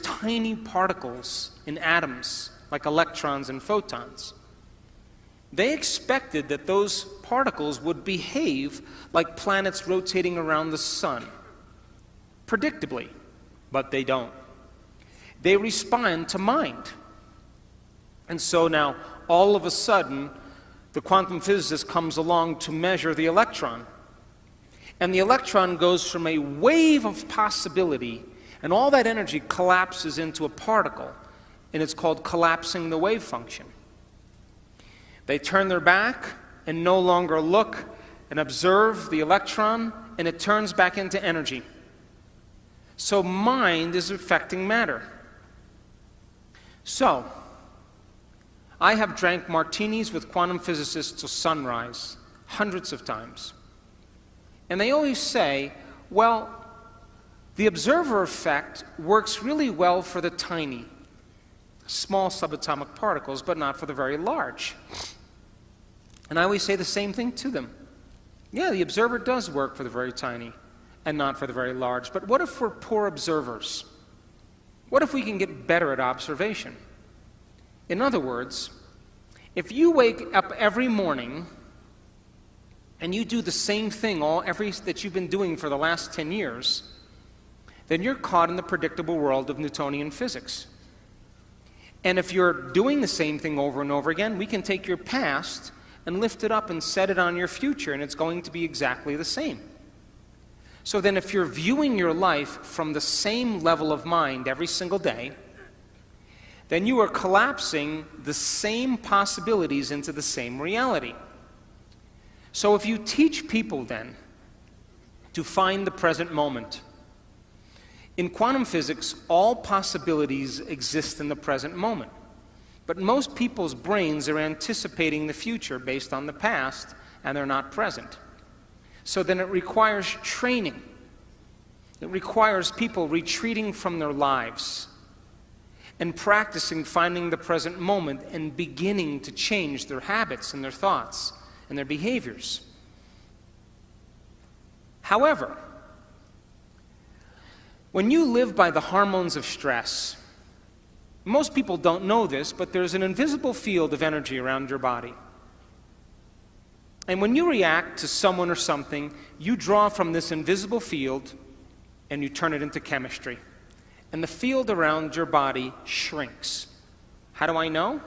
tiny particles in atoms, like electrons and photons, they expected that those particles would behave like planets rotating around the sun, predictably, but they don't. They respond to mind. And so now, all of a sudden, the quantum physicist comes along to measure the electron. And the electron goes from a wave of possibility, and all that energy collapses into a particle, and it's called collapsing the wave function. They turn their back and no longer look and observe the electron, and it turns back into energy. So mind is affecting matter. So, I have drank martinis with quantum physicists till sunrise, hundreds of times. And they always say, well, the observer effect works really well for the tiny, small subatomic particles, but not for the very large. And I always say the same thing to them. Yeah, the observer does work for the very tiny and not for the very large. But what if we're poor observers? What if we can get better at observation? In other words, if you wake up every morning and you do the same thing that you've been doing for the last 10 years, then you're caught in the predictable world of Newtonian physics. And if you're doing the same thing over and over again, we can take your past and lift it up and set it on your future, and it's going to be exactly the same. So then if you're viewing your life from the same level of mind every single day, then you are collapsing the same possibilities into the same reality. So if you teach people then to find the present moment, in quantum physics, all possibilities exist in the present moment. But most people's brains are anticipating the future based on the past, and they're not present. So then it requires training. It requires people retreating from their lives and practicing finding the present moment and beginning to change their habits and their thoughts and their behaviors. However, when you live by the hormones of stress, most people don't know this, but there's an invisible field of energy around your body. And when you react to someone or something, you draw from this invisible field and you turn it into chemistry. And the field around your body shrinks. How do I know?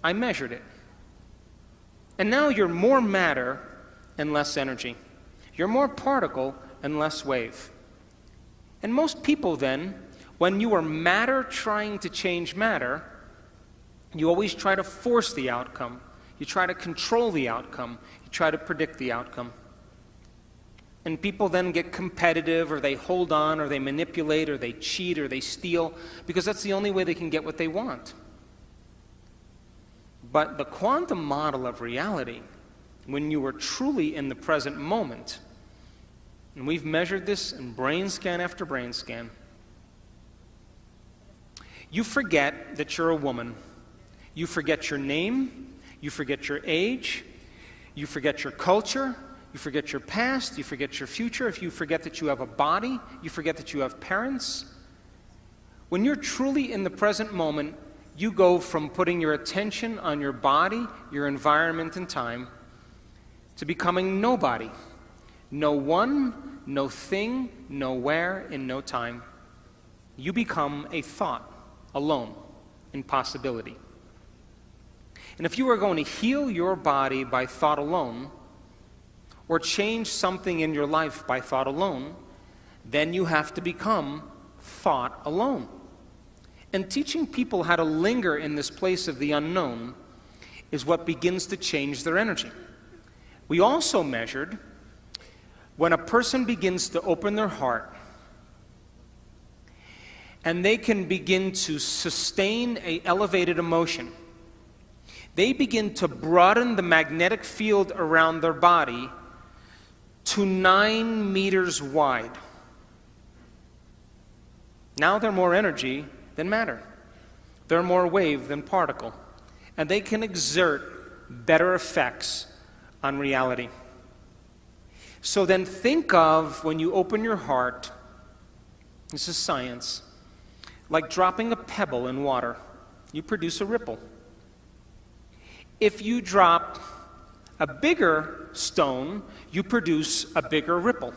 I measured it. And now you're more matter and less energy. You're more particle and less wave. And most people then, when you are matter trying to change matter, you always try to force the outcome. You try to control the outcome. You try to predict the outcome. And people then get competitive, or they hold on, or they manipulate, or they cheat, or they steal, because that's the only way they can get what they want. But the quantum model of reality, when you are truly in the present moment, and we've measured this in brain scan after brain scan, you forget that you're a woman. You forget your name. You forget your age. You forget your culture. You forget your past. You forget your future. If you forget that you have a body, you forget that you have parents. When you're truly in the present moment, you go from putting your attention on your body, your environment, and time, to becoming nobody. No one, no thing, nowhere, in no time. You become a thought, alone, in possibility. And if you are going to heal your body by thought alone, or change something in your life by thought alone, then you have to become thought alone. And teaching people how to linger in this place of the unknown is what begins to change their energy. We also measured when a person begins to open their heart and they can begin to sustain an elevated emotion. They begin to broaden the magnetic field around their body to 9 meters wide. Now they're more energy than matter. They're more wave than particle. And they can exert better effects on reality. So then think of when you open your heart, this is science, like dropping a pebble in water. You produce a ripple. If you drop a bigger stone, you produce a bigger ripple.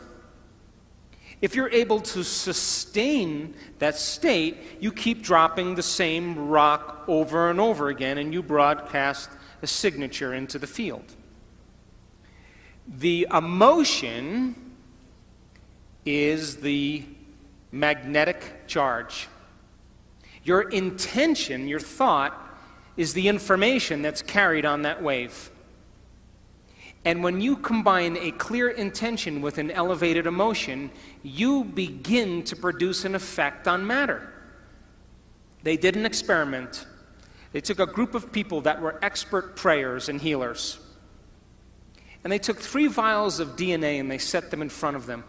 If you're able to sustain that state, you keep dropping the same rock over and over again, and you broadcast a signature into the field. The emotion is the magnetic charge. Your intention, your thought, is the information that's carried on that wave. And when you combine a clear intention with an elevated emotion, you begin to produce an effect on matter. They did an experiment. They took a group of people that were expert prayers and healers. And they took 3 vials of DNA and they set them in front of them.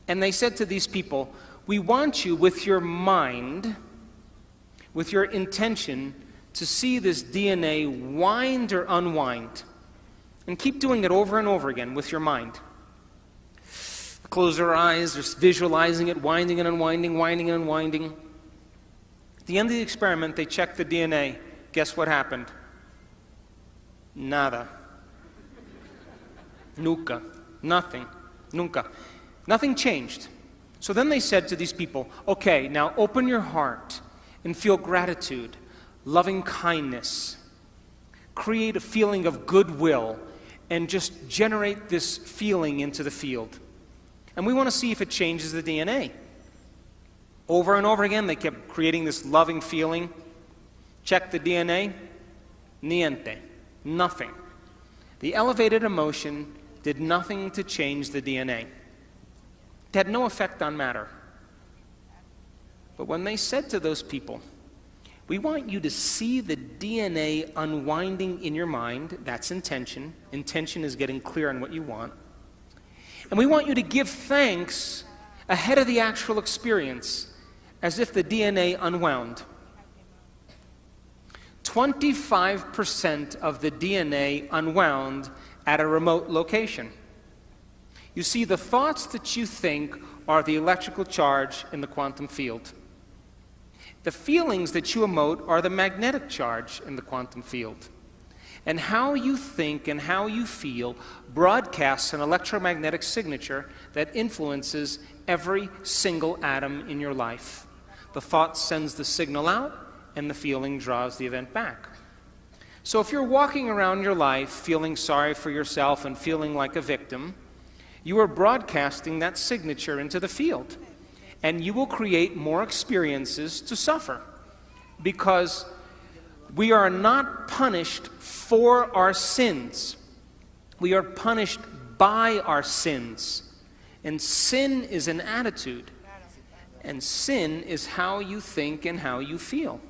And they said to these people, we want you with your mind, with your intention, to see this DNA wind or unwind. And keep doing it over and over again with your mind. Close their eyes, just visualizing it, winding and unwinding, winding and unwinding. At the end of the experiment, they checked the DNA. Guess what happened? Nada. Nunca. Nothing. Nunca. Nothing changed. So then they said to these people, okay, now open your heart and feel gratitude, loving kindness. Create a feeling of goodwill and just generate this feeling into the field. And we want to see if it changes the DNA. Over and over again, they kept creating this loving feeling. Check the DNA. Niente. Nothing. The elevated emotion did nothing to change the DNA. It had no effect on matter. But when they said to those people, we want you to see the DNA unwinding in your mind. That's intention. Intention is getting clear on what you want. And we want you to give thanks ahead of the actual experience, as if the DNA unwound. 25% of the DNA unwound at a remote location. You see, the thoughts that you think are the electrical charge in the quantum field. The feelings that you emote are the magnetic charge in the quantum field. And how you think and how you feel broadcasts an electromagnetic signature that influences every single atom in your life. The thought sends the signal out, and the feeling draws the event back. So if you're walking around your life feeling sorry for yourself and feeling like a victim, you are broadcasting that signature into the field. And you will create more experiences to suffer, because we are not punished for our sins. We are punished by our sins. And sin is an attitude. And sin is how you think and how you feel.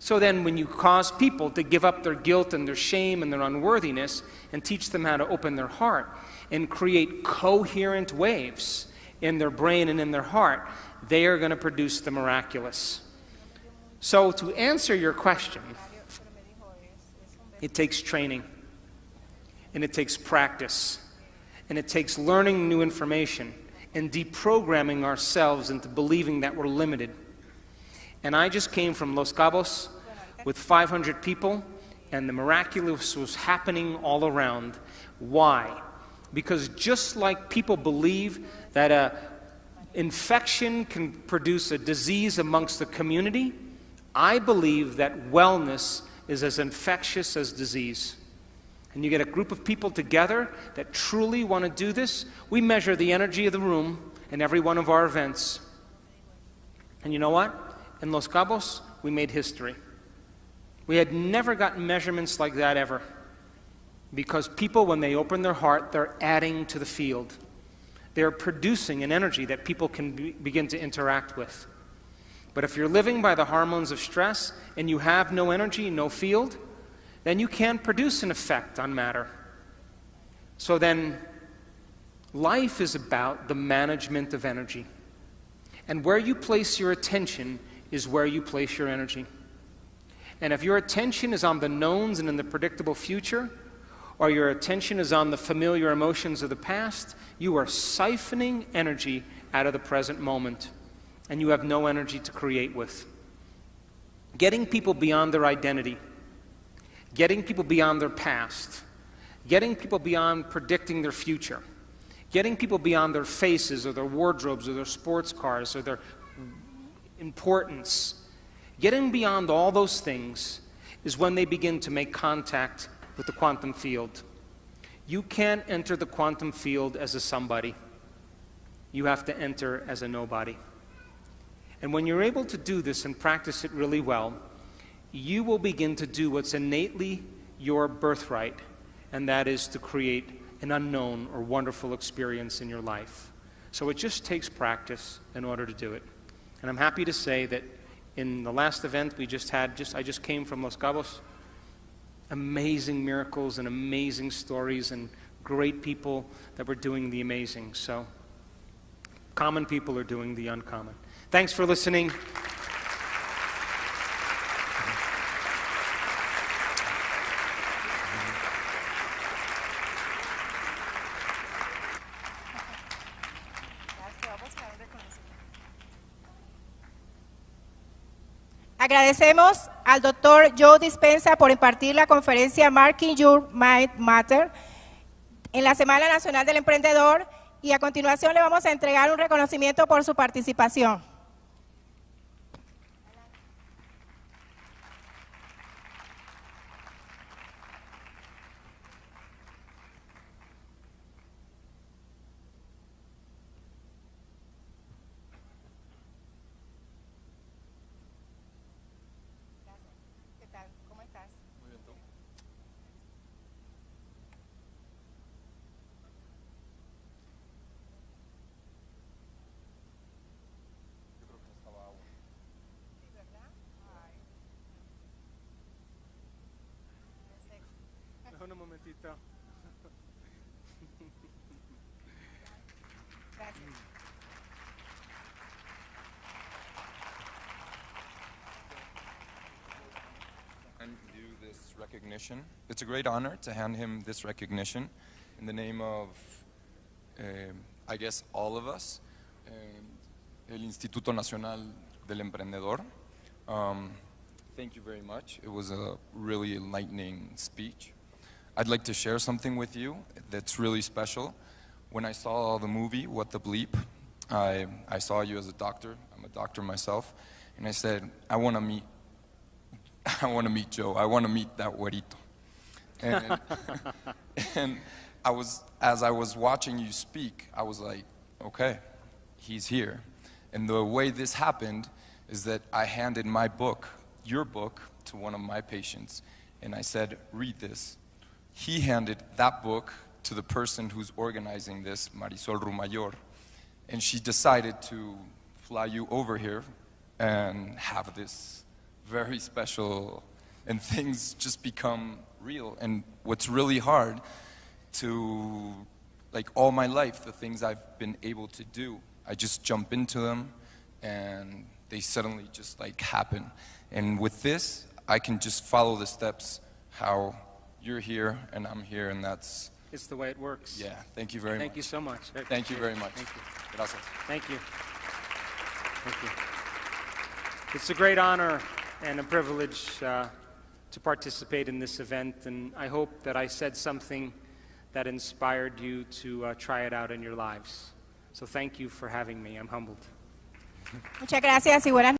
So then when you cause people to give up their guilt and their shame and their unworthiness and teach them how to open their heart and create coherent waves in their brain and in their heart, they are going to produce the miraculous. So to answer your question, it takes training, and it takes practice, and it takes learning new information and deprogramming ourselves into believing that we're limited. And I just came from Los Cabos with 500 people, and the miraculous was happening all around. Why? Because just like people believe that an infection can produce a disease amongst the community, I believe that wellness is as infectious as disease. And you get a group of people together that truly want to do this. We measure the energy of the room in every one of our events. And you know what? In Los Cabos, we made history. We had never gotten measurements like that ever. Because people, when they open their heart, they're adding to the field. They're producing an energy that people can begin to interact with. But if you're living by the hormones of stress and you have no energy, no field, then you can't produce an effect on matter. So then, life is about the management of energy. And where you place your attention is where you place your energy. And if your attention is on the knowns and in the predictable future, or your attention is on the familiar emotions of the past, you are siphoning energy out of the present moment, and you have no energy to create with. Getting people beyond their identity, getting people beyond their past, getting people beyond predicting their future, getting people beyond their faces or their wardrobes or their sports cars or their importance, getting beyond all those things is when they begin to make contact with the quantum field. You can't enter the quantum field as a somebody. You have to enter as a nobody. And when you're able to do this and practice it really well, you will begin to do what's innately your birthright, and that is to create an unknown or wonderful experience in your life. So it just takes practice in order to do it. And I'm happy to say that in the last event we just had, I just came from Los Cabos, amazing miracles and amazing stories and great people that were doing the amazing. So common people are doing the uncommon. Thanks for listening. Agradecemos al Dr. Joe Dispenza por impartir la conferencia Marking Your Mind Matter en la Semana Nacional del Emprendedor, y a continuación le vamos a entregar un reconocimiento por su participación. Un momentito. Gracias. And do this recognition. It's a great honor to hand him this recognition in the name of, I guess, all of us, el Instituto Nacional del Emprendedor. Thank you very much. It was a really enlightening speech. I'd like to share something with you that's really special. When I saw the movie, What the Bleep, I saw you as a doctor. I'm a doctor myself. And I said, I want to meet Joe. I want to meet that güerito. And, and as I was watching you speak, I was like, okay, he's here. And the way this happened is that I handed my book, your book, to one of my patients. And I said, read this. He handed that book to the person who's organizing this, Marisol Rumayor, and she decided to fly you over here and have this very special, and things just become real. And what's really hard to, like all my life, the things I've been able to do, I just jump into them and they suddenly just like happen. And with this, I can just follow the steps, how you're here and I'm here, and that's... It's the way it works. Yeah, thank you very much. Thank you so much. Thank you very much. Thank you. Gracias. Thank you. Thank you. It's a great honor and a privilege to participate in this event, and I hope that I said something that inspired you to try it out in your lives. So thank you for having me. I'm humbled. Muchas gracias y buenas